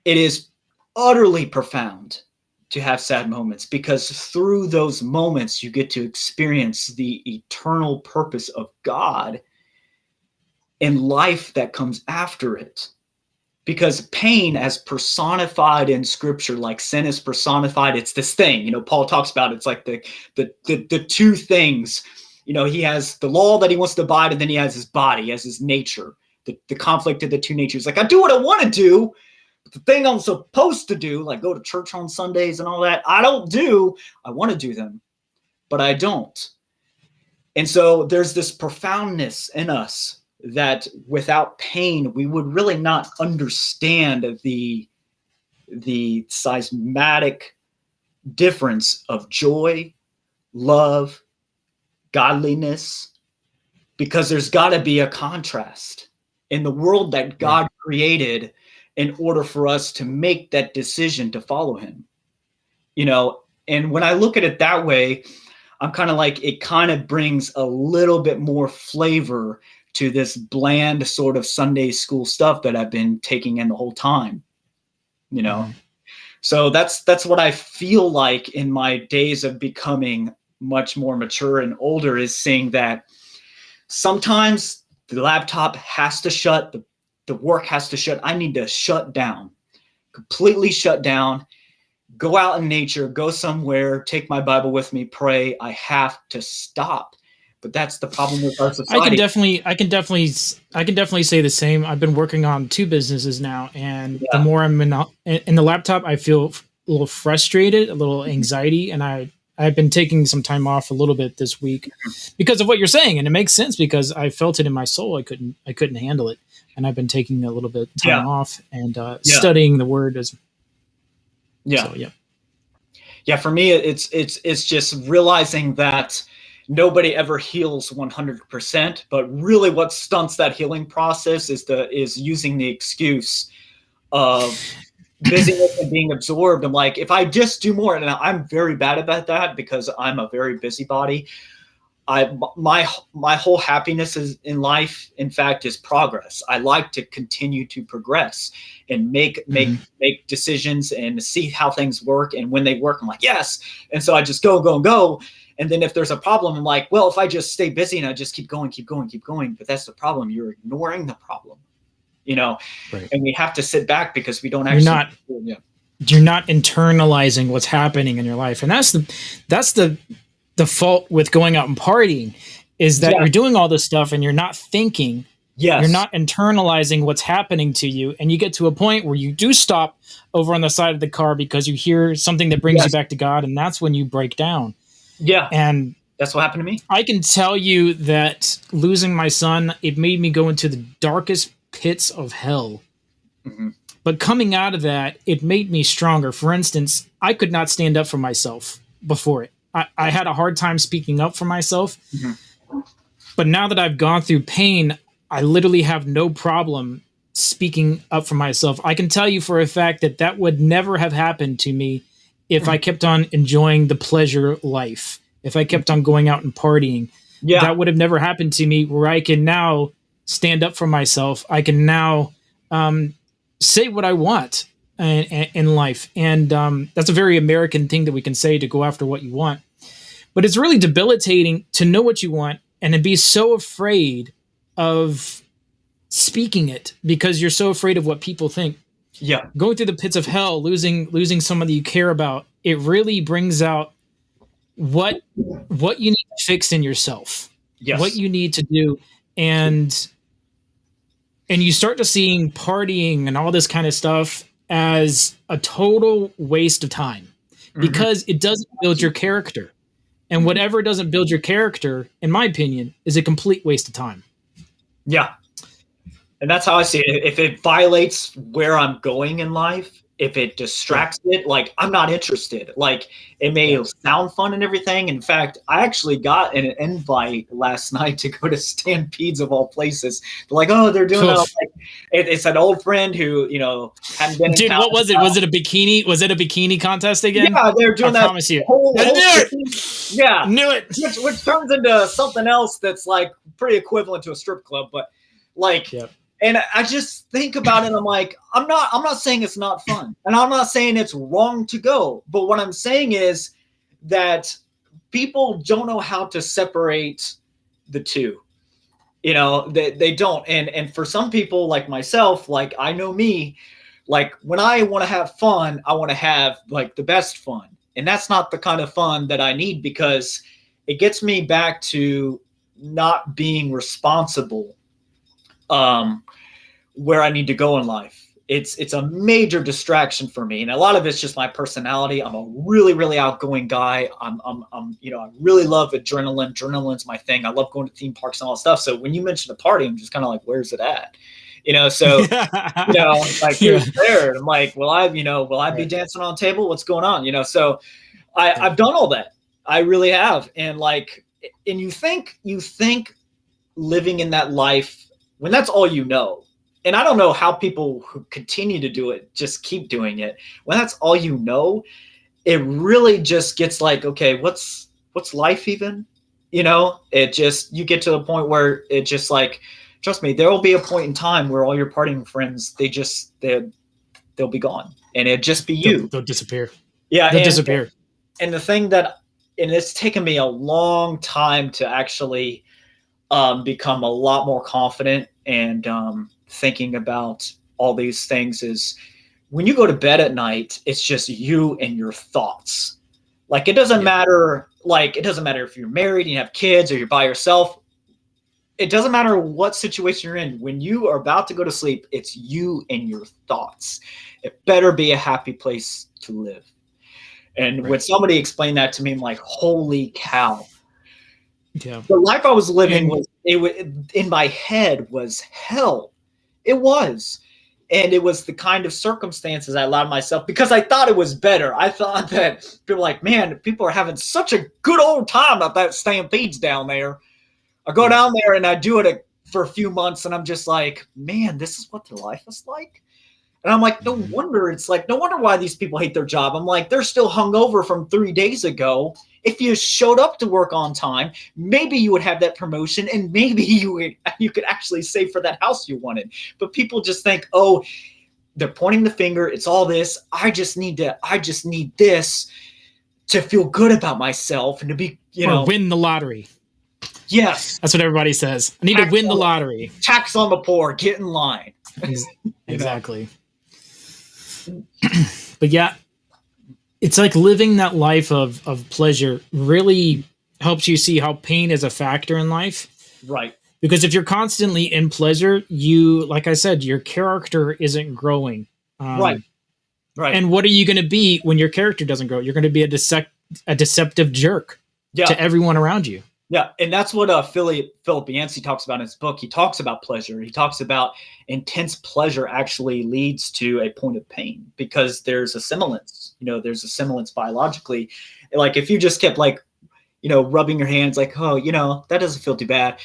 It is utterly profound to have sad moments, because through those moments, you get to experience the eternal purpose of God and life that comes after it. Because pain, as personified in scripture, like sin is personified, it's this thing, Paul talks about, it's like the two things, he has the law that he wants to abide, and then he has his body, he has his nature, the conflict of the two natures. Like, I do what I want to do, but the thing I'm supposed to do, like go to church on Sundays and all that, I don't do. I want to do them, but I don't. And so there's this profoundness in us that without pain, we would really not understand the seismic difference of joy, love, godliness, because there's got to be a contrast in the world that God created in order for us to make that decision to follow him. And when I look at it that way, I'm kind of like, it kind of brings a little bit more flavor to this bland sort of Sunday school stuff that I've been taking in the whole time, So that's what I feel like in my days of becoming much more mature and older, is seeing that sometimes the laptop has to shut, the work has to shut. I need to shut down, completely shut down, go out in nature, go somewhere, take my Bible with me, pray. I have to stop. But that's the problem with our society. I can definitely say the same. I've been working on 2 businesses now, and the more I'm in the laptop, I feel a little frustrated, a little anxiety, and I've been taking some time off a little bit this week because of what you're saying, and it makes sense because I felt it in my soul. I couldn't handle it, and I've been taking a little bit of time off and studying the Word as. Yeah. So, yeah. For me, it's just realizing that nobody ever heals 100%, but really what stunts that healing process is using the excuse of busyness and being absorbed. I'm like, if I just do more, and I'm very bad about that because I'm a very busybody. My whole happiness is in life, in fact, is progress. I like to continue to progress and make decisions and see how things work. And when they work, I'm like, yes. And so I just go. And then if there's a problem, I'm like, well, if I just stay busy and I just keep going. But that's the problem. You're ignoring the problem, Right. And we have to sit back because we don't actually. You're not internalizing what's happening in your life. And that's the fault with going out and partying, is that you're doing all this stuff and you're not thinking. Yes. You're not internalizing what's happening to you. And you get to a point where you do stop over on the side of the car because you hear something that brings you back to God. And that's when you break down. Yeah. And that's what happened to me. I can tell you that losing my son, it made me go into the darkest pits of hell. Mm-hmm. But coming out of that, it made me stronger. For instance, I could not stand up for myself before it. I had a hard time speaking up for myself. Mm-hmm. But now that I've gone through pain, I literally have no problem speaking up for myself. I can tell you for a fact that would never have happened to me if I kept on enjoying the pleasure life. If I kept on going out and partying, that would have never happened to me, where I can now stand up for myself. I can now say what I want in life. And that's a very American thing that we can say, to go after what you want. But it's really debilitating to know what you want and to be so afraid of speaking it because you're so afraid of what people think. Yeah. Going through the pits of hell, losing somebody you care about, it really brings out what you need to fix in yourself. Yes. What you need to do. And you start to seeing partying and all this kind of stuff as a total waste of time, because it doesn't build your character. And whatever doesn't build your character, in my opinion, is a complete waste of time. Yeah. And that's how I see it. If it violates where I'm going in life, if it distracts it, like, I'm not interested. Like, it may sound fun and everything. In fact, I actually got an invite last night to go to Stampedes of all places. They're like, oh, they're doing it's an old friend who, hadn't been. Dude, what was it? Was it a bikini? Was it a bikini contest again? Yeah, they're doing that. I promise you. I knew it. Yeah, knew it. Which turns into something else that's like pretty equivalent to a strip club, but like. Yep. And I just think about it. I'm like, I'm not saying it's not fun, and I'm not saying it's wrong to go. But what I'm saying is that people don't know how to separate the two. They don't. And for some people like myself, like, I know me, like, when I want to have fun, I want to have like the best fun. And that's not the kind of fun that I need, because it gets me back to not being responsible where I need to go in life. It's a major distraction for me, and a lot of it's just my personality. I'm a really, really outgoing guy. I'm I really love adrenaline. Adrenaline's my thing. I love going to theme parks and all that stuff. So when you mention a party, I'm just kind of like, where's it at? So like, here's there. And I'm like, will I be dancing on a table? What's going on? So I've done all that. I really have. And like, and you think living in that life when that's all you know. And I don't know how people who continue to do it just keep doing it. When that's all you know, it really just gets like, okay, what's life even? You know, it just, you get to the point where it just like, trust me, there will be a point in time where all your partying friends, they'll be gone, and it'd just be you. They'll disappear. Yeah, they'll disappear. And the thing that, and it's taken me a long time to actually become a lot more confident and thinking about all these things is when you go to bed at night, it's just you and your thoughts. Like, it doesn't matter. Like, it doesn't matter if you're married and you have kids or you're by yourself. It doesn't matter what situation you're in. When you are about to go to sleep, it's you and your thoughts. It better be a happy place to live. And when somebody explained that to me, I'm like, holy cow. Yeah. The life I was living in my head was hell. It was. And it was the kind of circumstances I allowed myself, because I thought it was better. I thought that people were like, man, people are having such a good old time at that Stampede's down there. I go down there and I do it for a few months, and I'm just like, man, this is what the life is like. And I'm like, no wonder why these people hate their job. I'm like, they're still hungover from 3 days ago. If you showed up to work on time, maybe you would have that promotion, and maybe you could actually save for that house you wanted. But people just think, oh, they're pointing the finger. It's all this. I just need this to feel good about myself and to be, or win the lottery. Yes. That's what everybody says. I need to win the lottery. Tax on the poor. Get in line. Exactly. But yeah, it's like living that life of pleasure really helps you see how pain is a factor in life. Right. Because if you're constantly in pleasure, you, like I said, your character isn't growing. Right. And what are you going to be when your character doesn't grow? You're going to be a deceptive jerk to everyone around you. Yeah, and that's what Philippians talks about in his book. He talks about pleasure. He talks about intense pleasure actually leads to a point of pain, because there's a semblance. There's a semblance biologically. Like, if you just kept rubbing your hands like, oh, that doesn't feel too bad.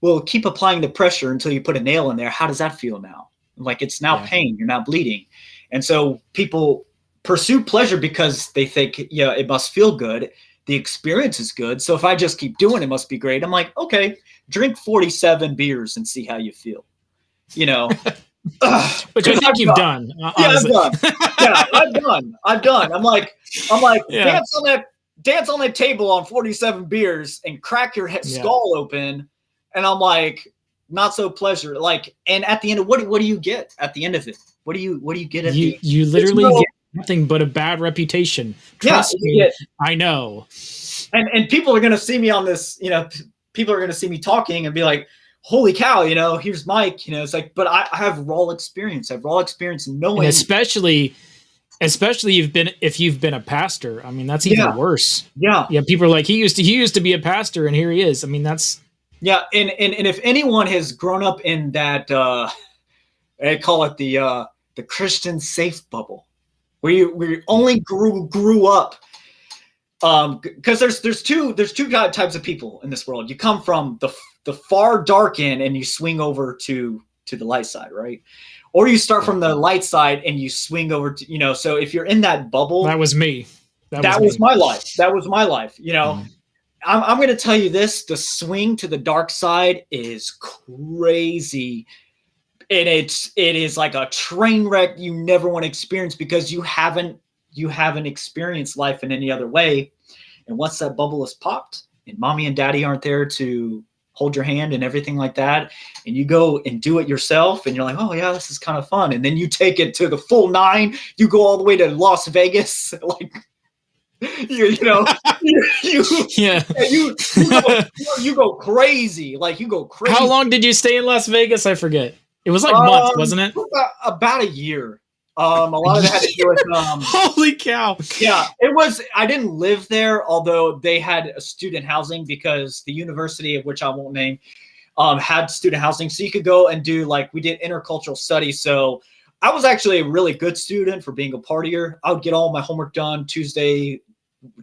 Well, keep applying the pressure until you put a nail in there. How does that feel now? Like, it's now pain. You're not bleeding. And so people pursue pleasure because they think, it must feel good. The experience is good. So if I just keep doing it, it must be great. I'm like, okay, drink 47 beers and see how you feel. Which I think you've done. Honestly. Yeah, I've done. I've done. I'm like, dance on that table on 47 beers and crack your skull open. And I'm like, not so pleasure. Like, and at the end of what do you get at the end of it? What do you get at the end? You literally get nothing but a bad reputation. Trust me, I know. And people are going to see me on this, people are going to see me talking and be like, holy cow, here's Mike, it's like, but I have raw experience. I have raw experience knowing. And especially if you've been a pastor. I mean, that's even worse. Yeah. Yeah. People are like, he used to be a pastor and here he is. I mean, that's. Yeah. And if anyone has grown up in that, I call it the Christian safe bubble, we only grew up, because there's two types of people in this world. You come from the far dark end and you swing over to the light side, right? Or you start from the light side and you swing over to, so if you're in that bubble. That was me. That was my life. That was my life. I'm going to tell you this, the swing to the dark side is crazy. And it is like a train wreck you never want to experience, because you haven't experienced life in any other way. And once that bubble is popped and mommy and daddy aren't there to hold your hand and everything like that, and you go and do it yourself and you're like, oh yeah, this is kind of fun. And then you take it to the full 9, you go all the way to Las Vegas, like, you go crazy. Like, you go crazy. How long did you stay in Las Vegas? I forget. It was like months, wasn't it? About a year. A lot of it had to do with holy cow. Yeah, it was. I didn't live there, although they had student housing, because the university, of which I won't name, had student housing. So you could go and do, like, we did intercultural studies. So I was actually a really good student for being a partier. I would get all my homework done Tuesday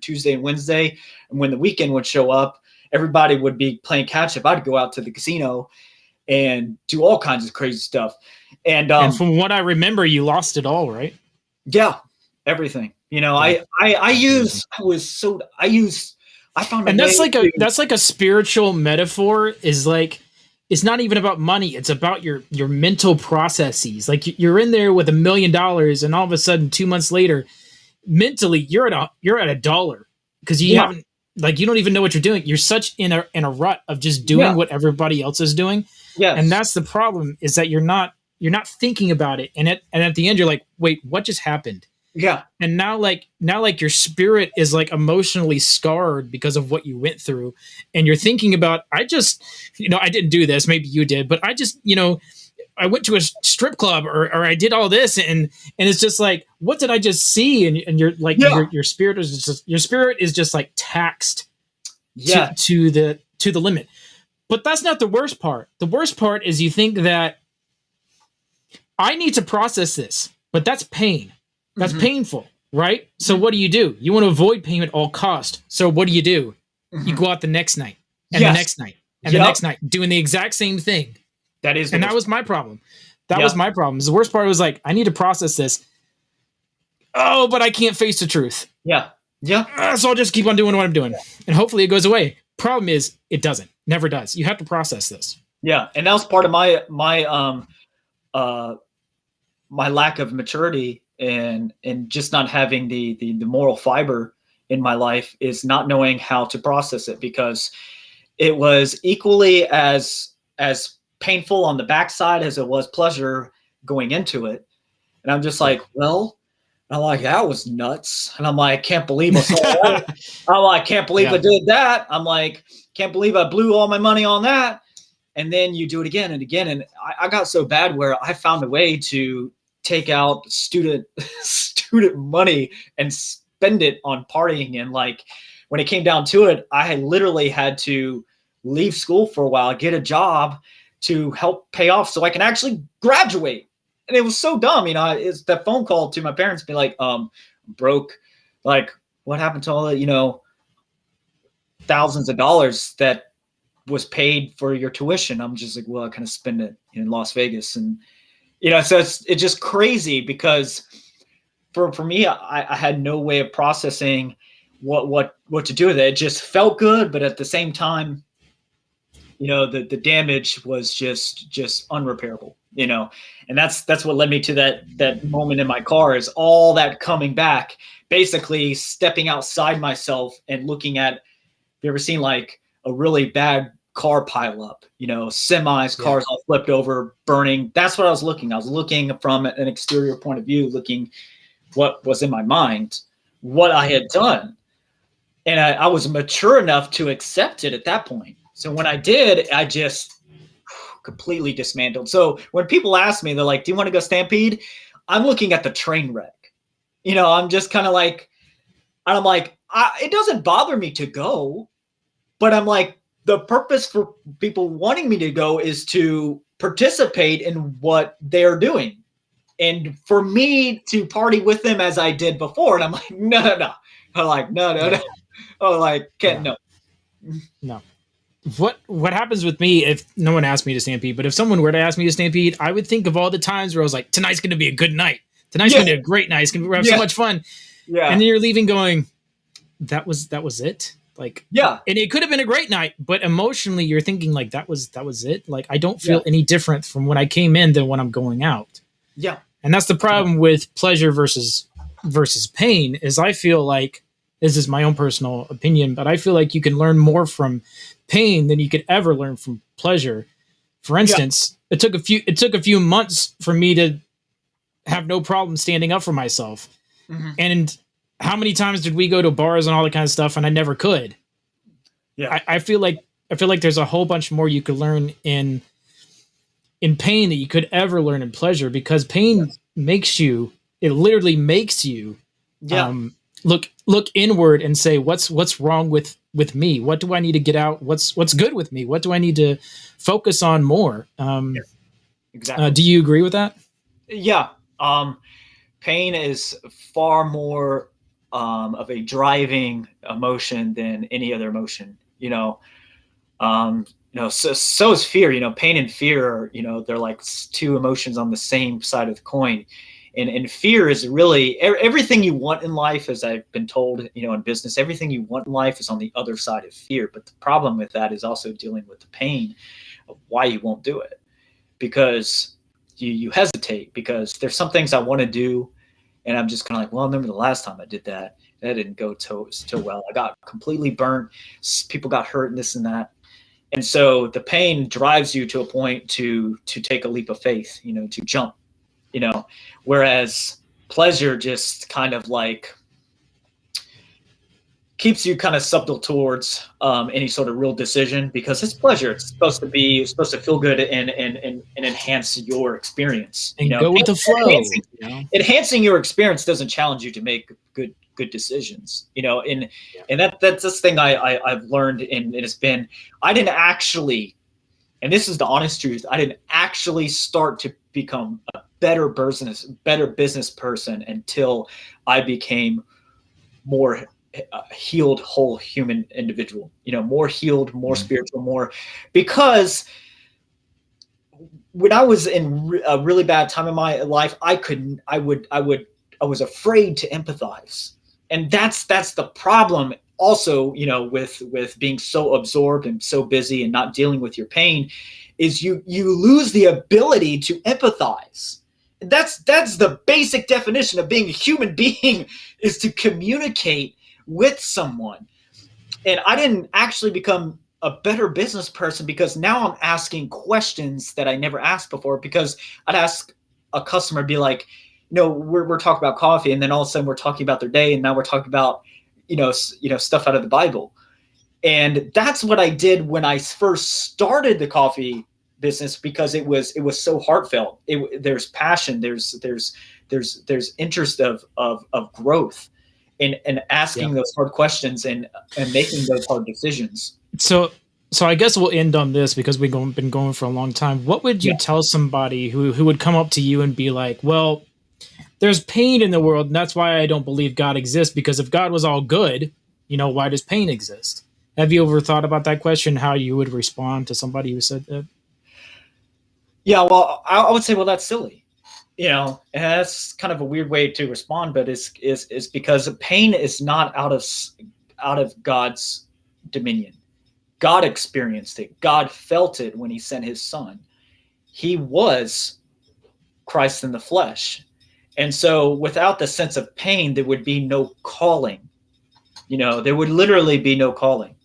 Tuesday and Wednesday. And when the weekend would show up, everybody would be playing catch up. I'd go out to the casino and do all kinds of crazy stuff. And from what I remember, you lost it all, right? Yeah, everything. You know, Yeah. I found and that's like a spiritual metaphor. Is like, it's not even about money. It's about your mental processes. Like, you're in there with $1 million, and all of a sudden 2 months later, mentally you're at $1 because you haven't, like, you don't even know what you're doing. You're such in a rut of just doing what everybody else is doing. Yes. And that's the problem, is that you're not thinking about it. And at the end you're like, wait, what just happened? Yeah. And now your spirit is like emotionally scarred because of what you went through. And you're thinking about, I didn't do this. Maybe you did, but I went to a strip club or I did all this. And it's just like, what did I just see? And you're like, your spirit is just like taxed to the limit. But that's not the worst part. The worst part is you think that I need to process this, but that's pain. That's painful, right? So what do? You want to avoid pain at all cost. So what do? You go out the next night and the next night and the next night doing the exact same thing. That was my problem. That was my problem. The worst part was like, I need to process this. Oh, but I can't face the truth. Yeah. Yeah. So I'll just keep on doing what I'm doing. And hopefully it goes away. Problem is, it doesn't. Never does. You have to process this. Yeah. And that was part of my lack of maturity and just not having the moral fiber in my life, is not knowing how to process it, because it was equally as painful on the backside as it was pleasure going into it. And I'm just like, that was nuts. And I'm like, can't believe I saw that. I'm like, can't believe I did that. I'm like, can't believe I blew all my money on that. And then you do it again and again. And I got so bad where I found a way to take out student money and spend it on partying. And like, when it came down to it, I had literally had to leave school for a while, get a job to help pay off so I can actually graduate. And it was so dumb. It's that phone call to my parents, be like, broke. Like, what happened to all the, thousands of dollars that was paid for your tuition? I'm just like, well, I kind of spend it in Las Vegas. And, so it's just crazy, because for me, I had no way of processing what to do with it. It just felt good. But at the same time, the damage was just unrepairable, and that's what led me to that moment in my car, is all that coming back, basically stepping outside myself and looking at, have you ever seen like a really bad car pile up, semis, cars all flipped over, burning? That's what I was looking. I was looking from an exterior point of view, looking what was in my mind, what I had done. And I was mature enough to accept it at that point. So when I did, I just completely dismantled. So when people ask me, they're like, do you want to go Stampede? I'm looking at the train wreck. I'm just kind of like, and I'm like, it doesn't bother me to go, but I'm like, the purpose for people wanting me to go is to participate in what they're doing. And for me to party with them as I did before. And I'm like, no. I'm like, no. Oh, like, no. What happens with me, if no one asked me to Stampede, but if someone were to ask me to Stampede, I would think of all the times where I was like, tonight's going to be a good night. Tonight's going to be a great night. It's going to have so much fun. Yeah. And then you're leaving going, that was it. Like, and it could have been a great night, but emotionally you're thinking like, that was it. Like, I don't feel any different from when I came in than when I'm going out. Yeah. And that's the problem with pleasure versus pain, is I feel like, this is my own personal opinion, but I feel like you can learn more from pain than you could ever learn from pleasure. For instance, it took a few months for me to have no problem standing up for myself. Mm-hmm. And how many times did we go to bars and all that kind of stuff, and I never could? Yeah. I feel like there's a whole bunch more you could learn in pain that you could ever learn in pleasure, because pain literally makes you look inward and say, what's wrong with me? What do I need to get out? What's good with me? What do I need to focus on more? Exactly. Do you agree with that? Yeah. Pain is far more of a driving emotion than any other emotion. So is fear. Pain and fear are, they're like two emotions on the same side of the coin. And fear is really everything you want in life, as I've been told, in business, everything you want in life is on the other side of fear. But the problem with that is also dealing with the pain of why you won't do it, because you hesitate, because there's some things I want to do, and I'm just kind of like, well, I remember the last time I did that. That didn't go so well. I got completely burnt. People got hurt and this and that. And so the pain drives you to a point to take a leap of faith, to jump, whereas pleasure just kind of like keeps you kind of subtle towards any sort of real decision, because it's pleasure. It's supposed to feel good and enhance your experience. And go with the flow. Enhancing your experience doesn't challenge you to make good decisions. And that's this thing I've learned, and it's been, I didn't actually, and this is the honest truth, I didn't actually start to become a better business person until I became more healed, whole human individual, more healed, more spiritual, more, because when I was in a really bad time in my life, I was afraid to empathize. And that's the problem also, with being so absorbed and so busy and not dealing with your pain, is you lose the ability to empathize. That's the basic definition of being a human being, is to communicate with someone. And I didn't actually become a better business person because now I'm asking questions that I never asked before, because I'd ask a customer, be like, we're talking about coffee, and then all of a sudden we're talking about their day, and now we're talking about, stuff out of the Bible. And that's what I did when I first started the coffee business, because it was so heartfelt. There's passion, there's interest of growth, and asking those hard questions and making those hard decisions. So I guess we'll end on this, because we've been going for a long time. What would you tell somebody who would come up to you and be like, well, there's pain in the world, and that's why I don't believe God exists, because if God was all good, why does pain exist? Have you ever thought about that question, how you would respond to somebody who said that? Yeah, well, I would say, well, that's silly. And that's kind of a weird way to respond, but it's because pain is not out of God's dominion. God experienced it. God felt it when he sent his son. He was Christ in the flesh. And so without the sense of pain, there would be no calling. There would literally be no calling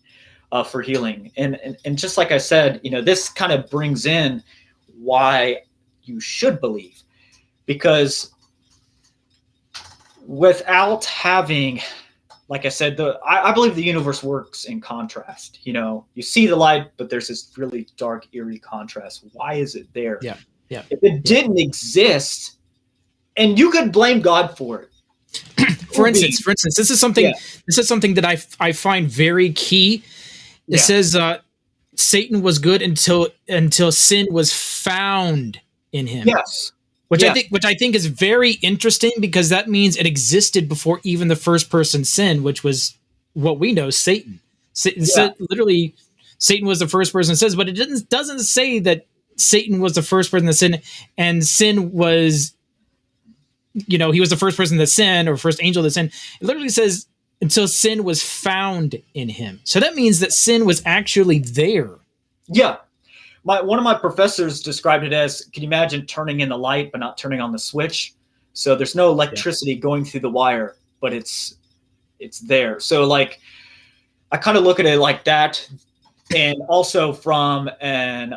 for healing. And just like I said, this kind of brings in why you should believe. Because without having, like I said, I believe the universe works in contrast. You see the light, but there's this really dark, eerie contrast. Why is it there? Yeah. If it didn't exist, and you could blame God for it. For instance, this is something. This is something that I find very key. It says Satan was good until sin was found in him. Yes. Which I think is very interesting, because that means it existed before even the first person sinned, which was what we know, Satan. Literally, Satan was the first person that says, but it doesn't say that Satan was the first person that sinned, and sin was, he was the first person that sinned, or first angel that sinned. It literally says until sin was found in him. So that means that sin was actually there. Yeah. One of my professors described it as, can you imagine turning in the light but not turning on the switch? So there's no electricity going through the wire, but it's there. So like, I kind of look at it like that, and also from an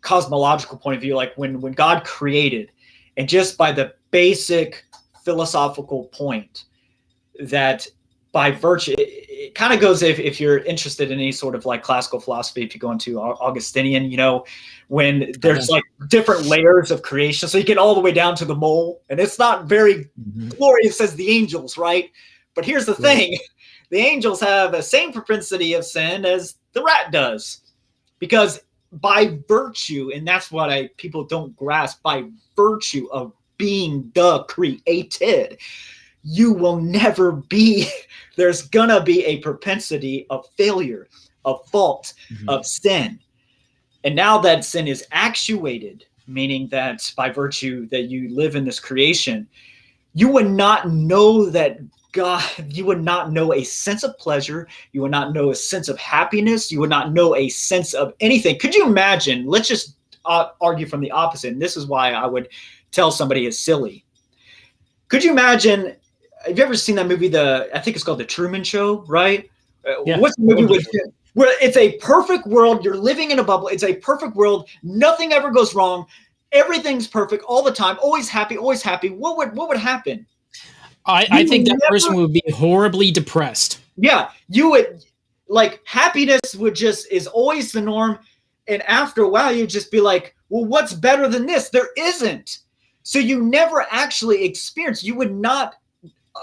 cosmological point of view, like when God created, and just by the basic philosophical point that by virtue, it kind of goes, if you're interested in any sort of like classical philosophy, if you go into Augustinian, when there's like different layers of creation, so you get all the way down to the mole, and it's not very glorious as the angels, right? But here's the thing, the angels have the same propensity of sin as the rat does, because by virtue, and that's what people don't grasp, by virtue of being the created, you will never be, there's gonna be a propensity of failure, of fault, of sin. And now that sin is actuated, meaning that by virtue that you live in this creation, you would not know that God, you would not know a sense of pleasure. You would not know a sense of happiness. You would not know a sense of anything. Could you imagine? Let's just argue from the opposite. And this is why I would tell somebody it's silly. Could you imagine? Have you ever seen that movie? I think it's called The Truman Show, right? Yeah. What's the movie with where it's a perfect world? You're living in a bubble. It's a perfect world. Nothing ever goes wrong. Everything's perfect all the time. Always happy. Always happy. What would happen? I think that person would be horribly depressed. Yeah, you would, like, happiness is always the norm. And after a while, you'd just be like, well, what's better than this? There isn't. So you never actually experience, you would not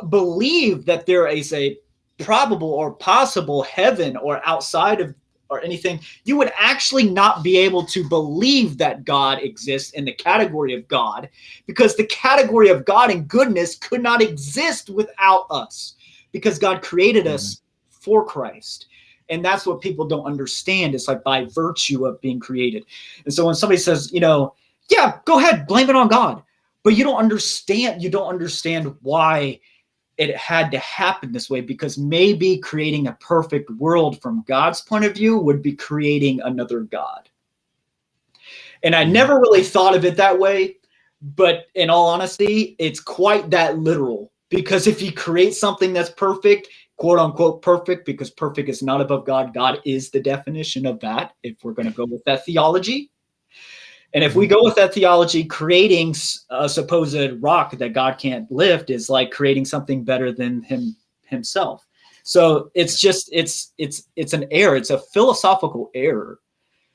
believe that there is a probable or possible heaven or outside of or anything. You would actually not be able to believe that God exists in the category of God, because the category of God and goodness could not exist without us, because God created us for Christ. And that's what people don't understand. It's like by virtue of being created. And so when somebody says, yeah, go ahead, blame it on God, but you don't understand why it had to happen this way, because maybe creating a perfect world from God's point of view would be creating another God. And I never really thought of it that way, but in all honesty, it's quite that literal, because if you create something that's perfect, quote unquote perfect, because perfect is not above God, God is the definition of that, if we're going to go with that theology. And if we go with that theology, creating a supposed rock that God can't lift is like creating something better than himself. So it's just, it's an error. It's a philosophical error,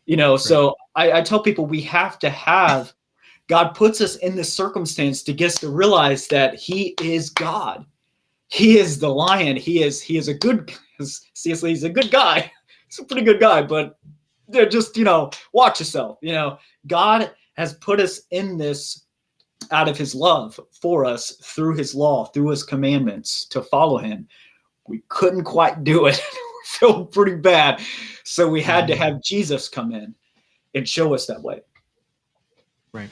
Right. So I tell people we have to have, God puts us in this circumstance to get us to realize that he is God. He is the lion. He is a good, seriously, he's a good guy. He's a pretty good guy, but they're just, watch yourself, God has put us in this out of his love for us through his law, through his commandments to follow him. We couldn't quite do it. We felt pretty bad. So we had to have Jesus come in and show us that way. Right.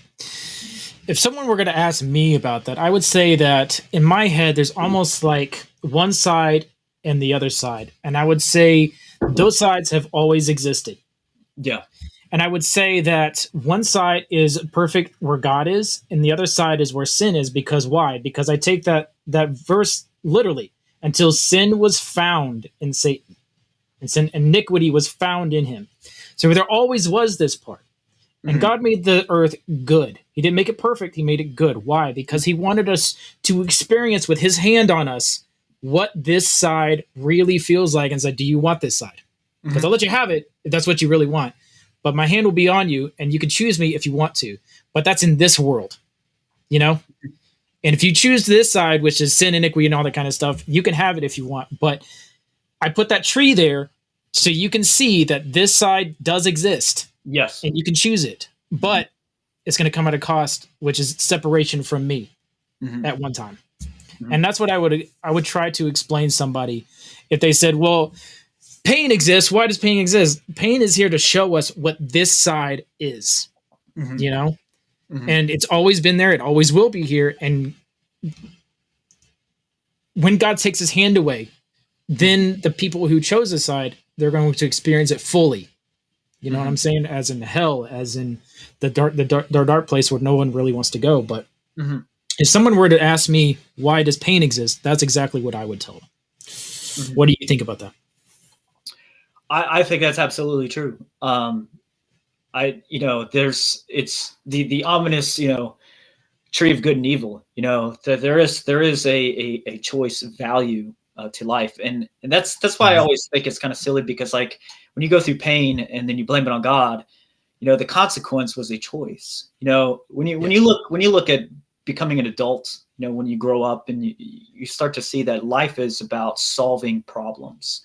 If someone were going to ask me about that, I would say that in my head, there's almost like one side and the other side. And I would say those sides have always existed. Yeah. And I would say that one side is perfect where God is, and the other side is where sin is. Because why? Because I take that verse literally. Until sin was found in Satan, and sin, iniquity was found in him. So there always was this part. And God made the earth good. He didn't make it perfect. He made it good. Why? Because he wanted us to experience with his hand on us what this side really feels like, and said, do you want this side? Because I'll let you have it if that's what you really want. But my hand will be on you, and you can choose me if you want to. But that's in this world, And if you choose this side, which is sin, iniquity, and all that kind of stuff, you can have it if you want. But I put that tree there so you can see that this side does exist. Yes. And you can choose it. But it's going to come at a cost, which is separation from me at one time. And that's what I would try to explain somebody if they said, well, pain exists. Why does pain exist? Pain is here to show us what this side is, and it's always been there. It always will be here. And when God takes his hand away, then the people who chose this side, they're going to experience it fully. You know what I'm saying? As in hell, as in the dark place where no one really wants to go. But if someone were to ask me, why does pain exist? That's exactly what I would tell them. What do you think about that? I think that's absolutely true. It's the ominous, tree of good and evil. There is a choice value to life, and that's why I always think it's kind of silly, because like when you go through pain and then you blame it on God, the consequence was a choice. When you look at becoming an adult, when you grow up and you start to see that life is about solving problems.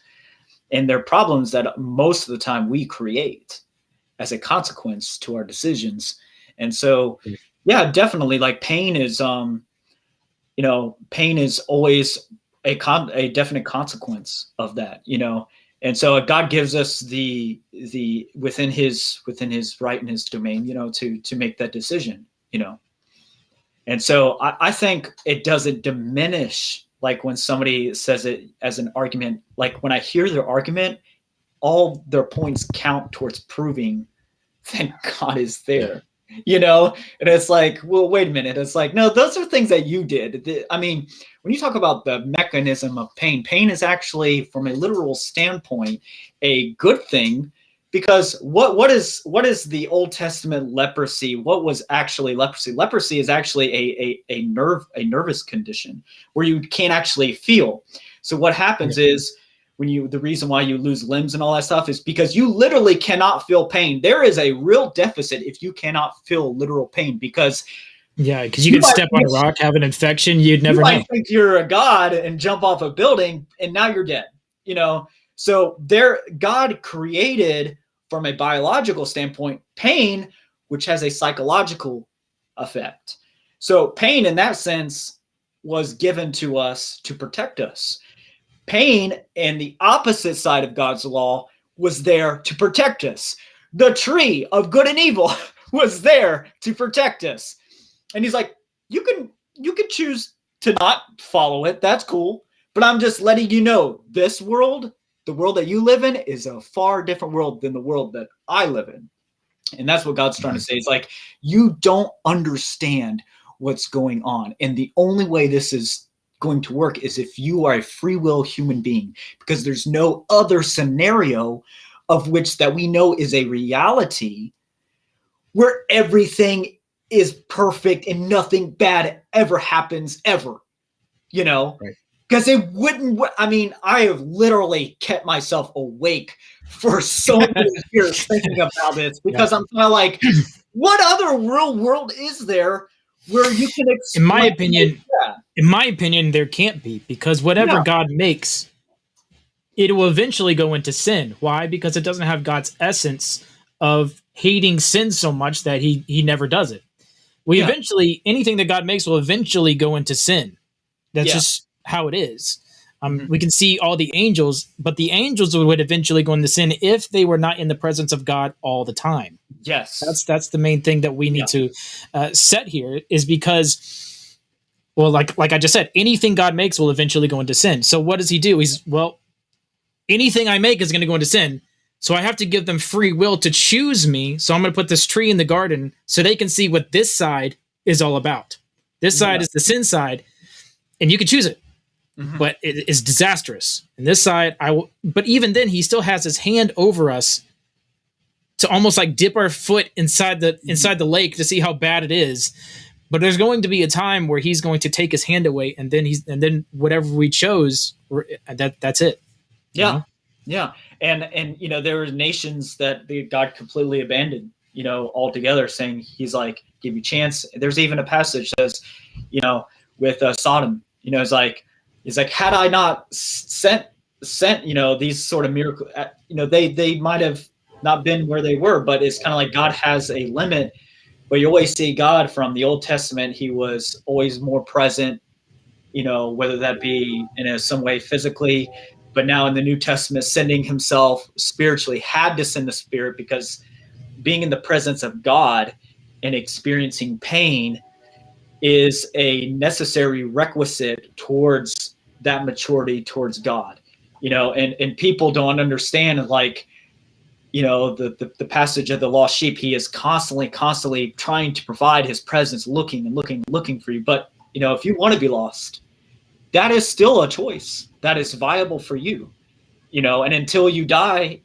And they're problems that most of the time we create as a consequence to our decisions. And so, yeah, definitely, like pain is, pain is always a definite consequence of that, and so God gives us the within his right and his domain, to make that decision, and so I think it doesn't diminish, like when somebody says it as an argument, like when I hear their argument, all their points count towards proving that God is there, and it's like, well, wait a minute. It's like, no, those are things that you did. I mean, when you talk about the mechanism of pain is actually, from a literal standpoint, a good thing, because what is the Old Testament leprosy? What was actually leprosy? Leprosy is actually a nervous condition where you can't actually feel. So what happens is, the reason why you lose limbs and all that stuff is because you literally cannot feel pain. There is a real deficit if you cannot feel literal pain, because you could step on a rock, have an infection, you'd never know. You think you're a god and jump off a building, and now you're dead. So God created, from a biological standpoint, pain, which has a psychological effect. So pain, in that sense, was given to us to protect us. Pain, and the opposite side of God's law, was there to protect us. The tree of good and evil was there to protect us. And he's like, you can choose to not follow it. That's cool. But I'm just letting you know, this world, the world that you live in, is a far different world than the world that I live in. And that's what God's trying to say. It's like, you don't understand what's going on. And the only way this is going to work is if you are a free will human being, because there's no other scenario of which that we know is a reality where everything is perfect and nothing bad ever happens ever, because it wouldn't. I mean, I have literally kept myself awake for so many years thinking about this, because I'm kind of like, what other real world is there where you can explain? In my opinion, there can't be, because whatever God makes, it will eventually go into sin. Why? Because it doesn't have God's essence of hating sin so much that he never does it. Eventually, anything that God makes will eventually go into sin. That's just how it is. We can see all the angels, but the angels would eventually go into sin if they were not in the presence of God all the time. Yes. That's the main thing that we need to set here, is because, well, like I just said, anything God makes will eventually go into sin. So what does he do? Anything I make is going to go into sin. So I have to give them free will to choose me. So I'm going to put this tree in the garden so they can see what this side is all about. This side is the sin side, and you can choose it. But it is disastrous. And this side, but even then, he still has his hand over us to almost like dip our foot inside the lake to see how bad it is. But there's going to be a time where he's going to take his hand away, and then whatever we chose, that's it. Yeah. And there were nations that God completely abandoned, altogether, saying he's like, give you a chance. There's even a passage that says, with Sodom, it's like, had I not sent, these sort of miracles, they might have not been where they were, but it's kind of like God has a limit. But you always see God from the Old Testament, he was always more present, whether that be in some way physically, but now in the New Testament, sending himself spiritually, had to send the Spirit, because being in the presence of God and experiencing pain is a necessary requisite towards that maturity towards God, and people don't understand, like, the passage of the lost sheep. He is constantly trying to provide his presence, looking for you. But, if you want to be lost, that is still a choice that is viable for you, and until you die,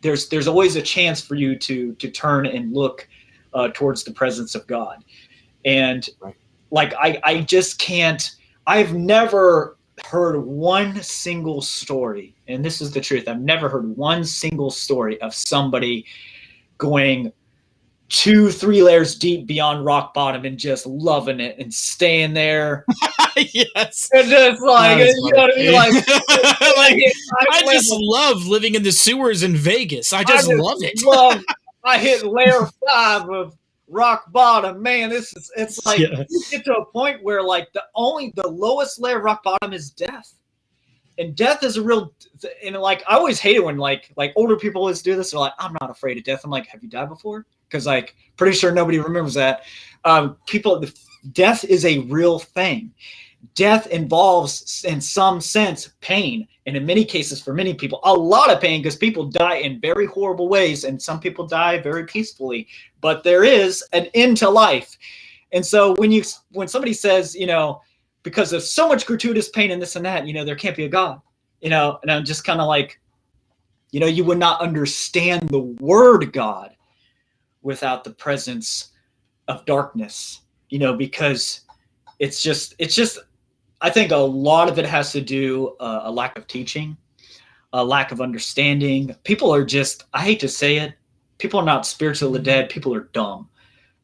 there's always a chance for you to turn and look towards the presence of God. And I just can't, I've never heard one single story, and this is the truth, I've never heard one single story of somebody going 2-3 layers deep beyond rock bottom and just loving it and staying there. Yes. And just like, you know what I mean? I just love living in the sewers in Vegas. I just love it. I hit layer 5 of rock bottom, man. It's like Yeah. you get to a point where like the lowest layer of rock bottom is death. And death is a real, and like I always hate it when like older people always do this. They're like, I'm not afraid of death. I'm like, have you died before? Because like pretty sure nobody remembers that. Death is a real thing. Death involves, in some sense, pain, and in many cases, for many people, a lot of pain, because people die in very horrible ways, and some people die very peacefully. But there is an end to life, and so when somebody says, because of so much gratuitous pain and this and that, there can't be a God, and I'm just kind of like, you would not understand the word God without the presence of darkness, because it's just. I think a lot of it has to do a lack of teaching, a lack of understanding. People are just, I hate to say it, people are not spiritually dead. People are dumb.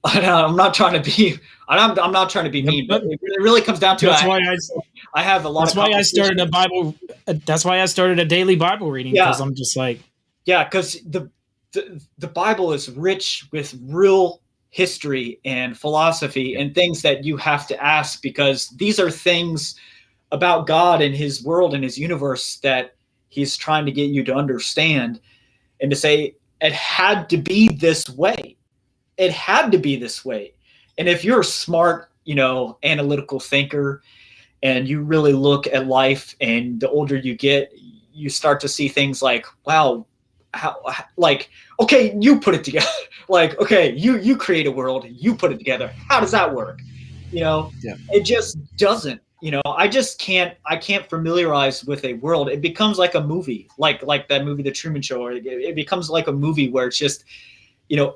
I'm not trying to be, I'm not trying to be mean, but it really comes down to that's it. why I have a lot that's of why I started a Bible. That's why I started a daily Bible reading, because I'm just like, because the Bible is rich with real history and philosophy and things that you have to ask, because these are things about God and his world and his universe that he's trying to get you to understand, and to say it had to be this way. It had to be this way. And if you're a smart, analytical thinker, and you really look at life, and the older you get, you start to see things like, wow, how, like, okay, you put it together. Like, okay, you create a world, you put it together. How does that work? It just doesn't. I can't familiarize with a world. It becomes like a movie, like that movie, The Truman Show, or it becomes like a movie where it's just,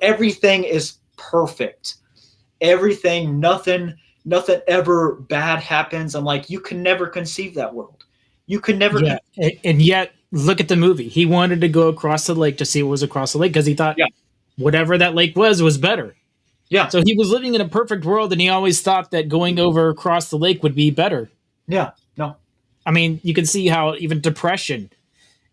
everything is perfect. Everything, nothing ever bad happens. I'm like, you can never conceive that world. You could never. Yeah, and yet look at the movie. He wanted to go across the lake to see what was across the lake, because he thought whatever that lake was better. Yeah. So he was living in a perfect world, and he always thought that going over across the lake would be better. Yeah. No. I mean, you can see how even depression,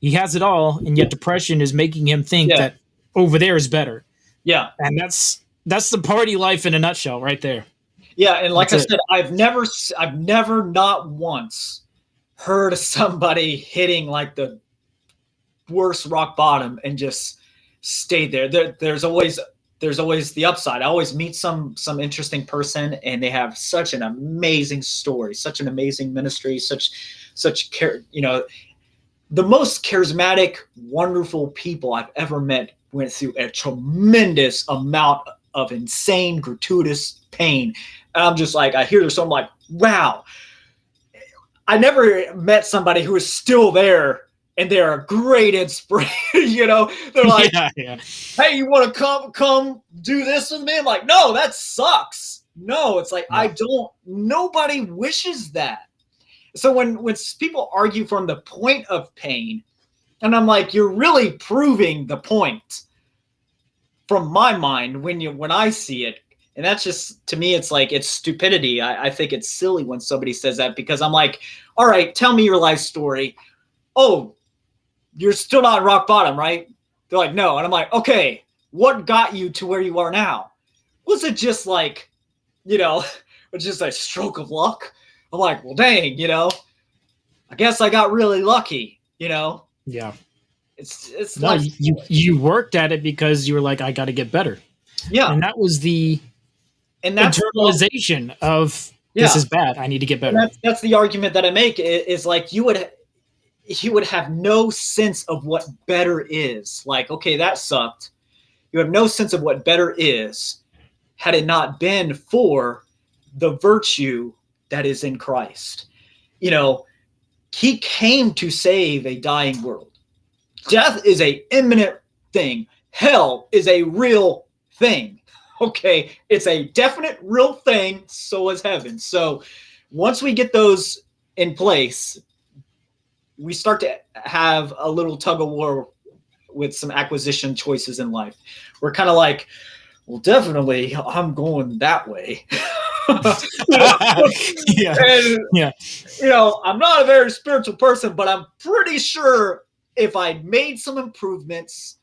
he has it all, and yet depression is making him think that over there is better. Yeah. And that's the party life in a nutshell right there. Yeah, and like I said, I've never not once heard of somebody hitting like the worst rock bottom and just stayed there. There's always the upside. I always meet some interesting person, and they have such an amazing story, such an amazing ministry, such care. The most charismatic, wonderful people I've ever met went through a tremendous amount of insane, gratuitous pain. And I'm just like, I hear this, so I'm like, wow. I never met somebody who is still there, and they're a great inspiration. They're like, hey, you want to come do this with me? I'm like, no, that sucks. No, it's like, nobody wishes that. So when people argue from the point of pain, and I'm like, you're really proving the point from my mind when I see it. And that's just, to me, it's like, it's stupidity. I think it's silly when somebody says that, because I'm like, all right, tell me your life story. Oh, you're still not rock bottom, right? They're like, no. And I'm like, okay, what got you to where you are now? Was it just like, it's just a stroke of luck? I'm like, well, dang, I guess I got really lucky, Yeah. It's no, like you worked at it because you were like, I got to get better. Yeah. And that was the internalization of this is bad. I need to get better. That's the argument that I make, is like, he would have no sense of what better is. Like, okay, that sucked. You have no sense of what better is had it not been for the virtue that is in Christ. He came to save a dying world. Death is an imminent thing. Hell is a real thing. Okay, it's a definite real thing. So is heaven. So once we get those in place, we start to have a little tug of war with some acquisition choices in life. We're kind of like, well, definitely I'm going that way. I'm not a very spiritual person, but I'm pretty sure if I made some improvements,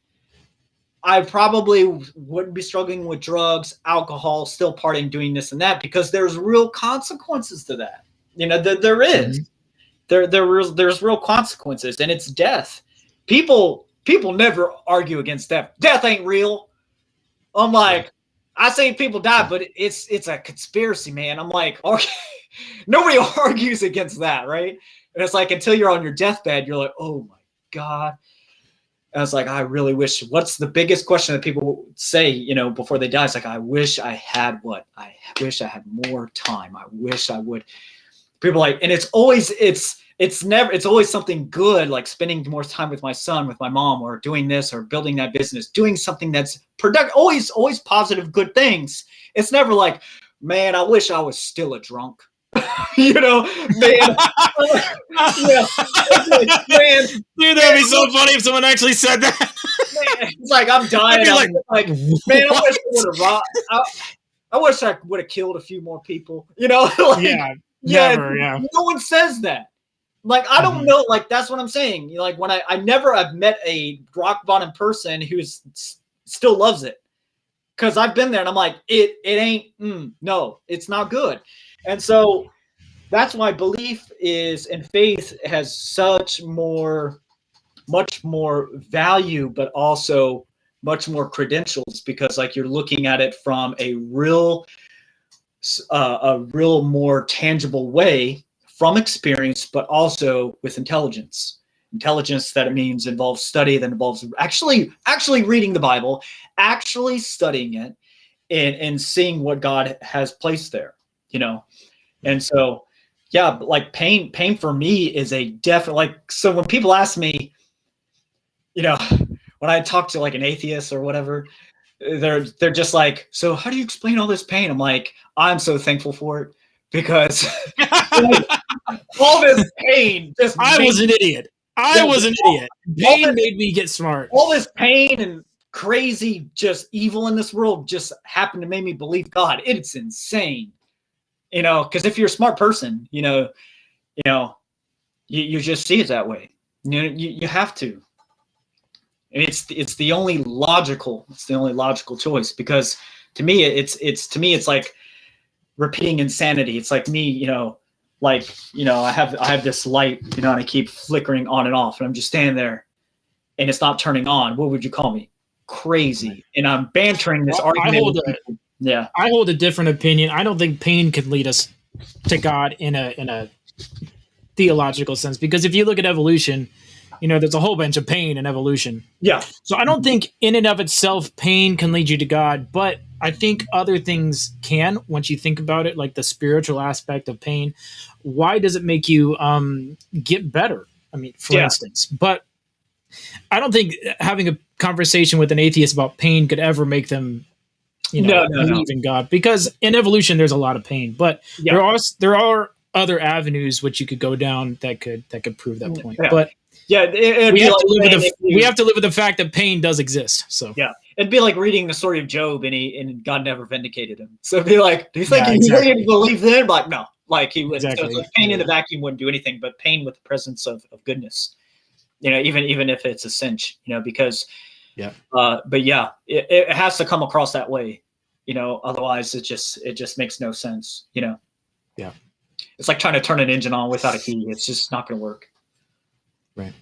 I probably wouldn't be struggling with drugs, alcohol, still partying, doing this and that, because there's real consequences to that. There is. There's real consequences, and it's death. People never argue against death. Death ain't real. I'm like, I say people die, but it's a conspiracy, man. I'm like, okay, nobody argues against that, right? And it's like, until you're on your deathbed, you're like, oh my God. And it's like, I really wish. What's the biggest question that people say, before they die? It's like, I wish I had what? I wish I had more time. I wish I would. People are like, and it's always something good, like spending more time with my son, with my mom, or doing this, or building that business, doing something that's productive. Always positive, good things. It's never like, man, I wish I was still a drunk. Man. Yeah. Man, dude, that'd be so funny if someone actually said that. Man, it's like, I'm dying. Man, I wish I would have I wish I would have killed a few more people. Never. No one says that. Like, I don't know. Like, that's what I'm saying. Like, when I've met a rock bottom person who still loves it, because I've been there and I'm like, it ain't. No, it's not good. And so that's why belief and faith has much more value, but also much more credentials, because like you're looking at it from a real more tangible way, from experience, but also with intelligence that it means involves study, that involves actually reading the Bible, actually studying it, and seeing what God has placed there, And so, yeah, like pain for me is a definite, like, so when people ask me, when I talk to like an atheist or whatever, they're just like, so how do you explain all this pain? I'm like, I'm so thankful for it, because all this pain I was an idiot. Pain made me get smart. All this pain and crazy, just evil in this world just happened to make me believe God. It's insane. Because if you're a smart person, you just see it that way. You have to. And it's the only logical choice, because to me it's like repeating insanity. It's like me, I have this light, and I keep flickering on and off, and I'm just standing there and it's not turning on. What would you call me? Crazy. And I'm bantering this argument. I hold a different opinion. I don't think pain can lead us to God in a theological sense, because if you look at evolution, there's a whole bunch of pain in evolution. Yeah. So I don't think in and of itself pain can lead you to God, but I think other things can, once you think about it, like the spiritual aspect of pain. Why does it make you get better? I mean, for instance, but I don't think having a conversation with an atheist about pain could ever make them believe in God, because in evolution there's a lot of pain, but there are other avenues which you could go down that could prove that point. But we have to live with the fact that pain does exist. So it'd be like reading the story of Job, and God never vindicated him. So it'd be like, do you think he really believed then? Like, no, like he would. So like pain in a vacuum wouldn't do anything, but pain with the presence of goodness, even if it's a cinch, because it has to come across that way, otherwise it just makes no sense, It's like trying to turn an engine on without a key. It's just not going to work. Right.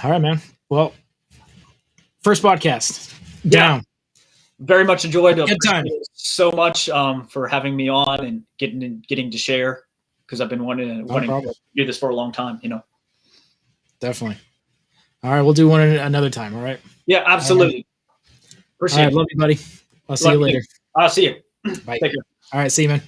All right, man. Well, first podcast down. Very much enjoyed it. Good time. So much for having me on and getting to share, because I've been wanting to do this for a long time, Definitely. All right, we'll do one another time. All right. Yeah, absolutely. Appreciate it. Love you, buddy. I'll see you later. I'll see you. Bye. Take care. All right, see you, man.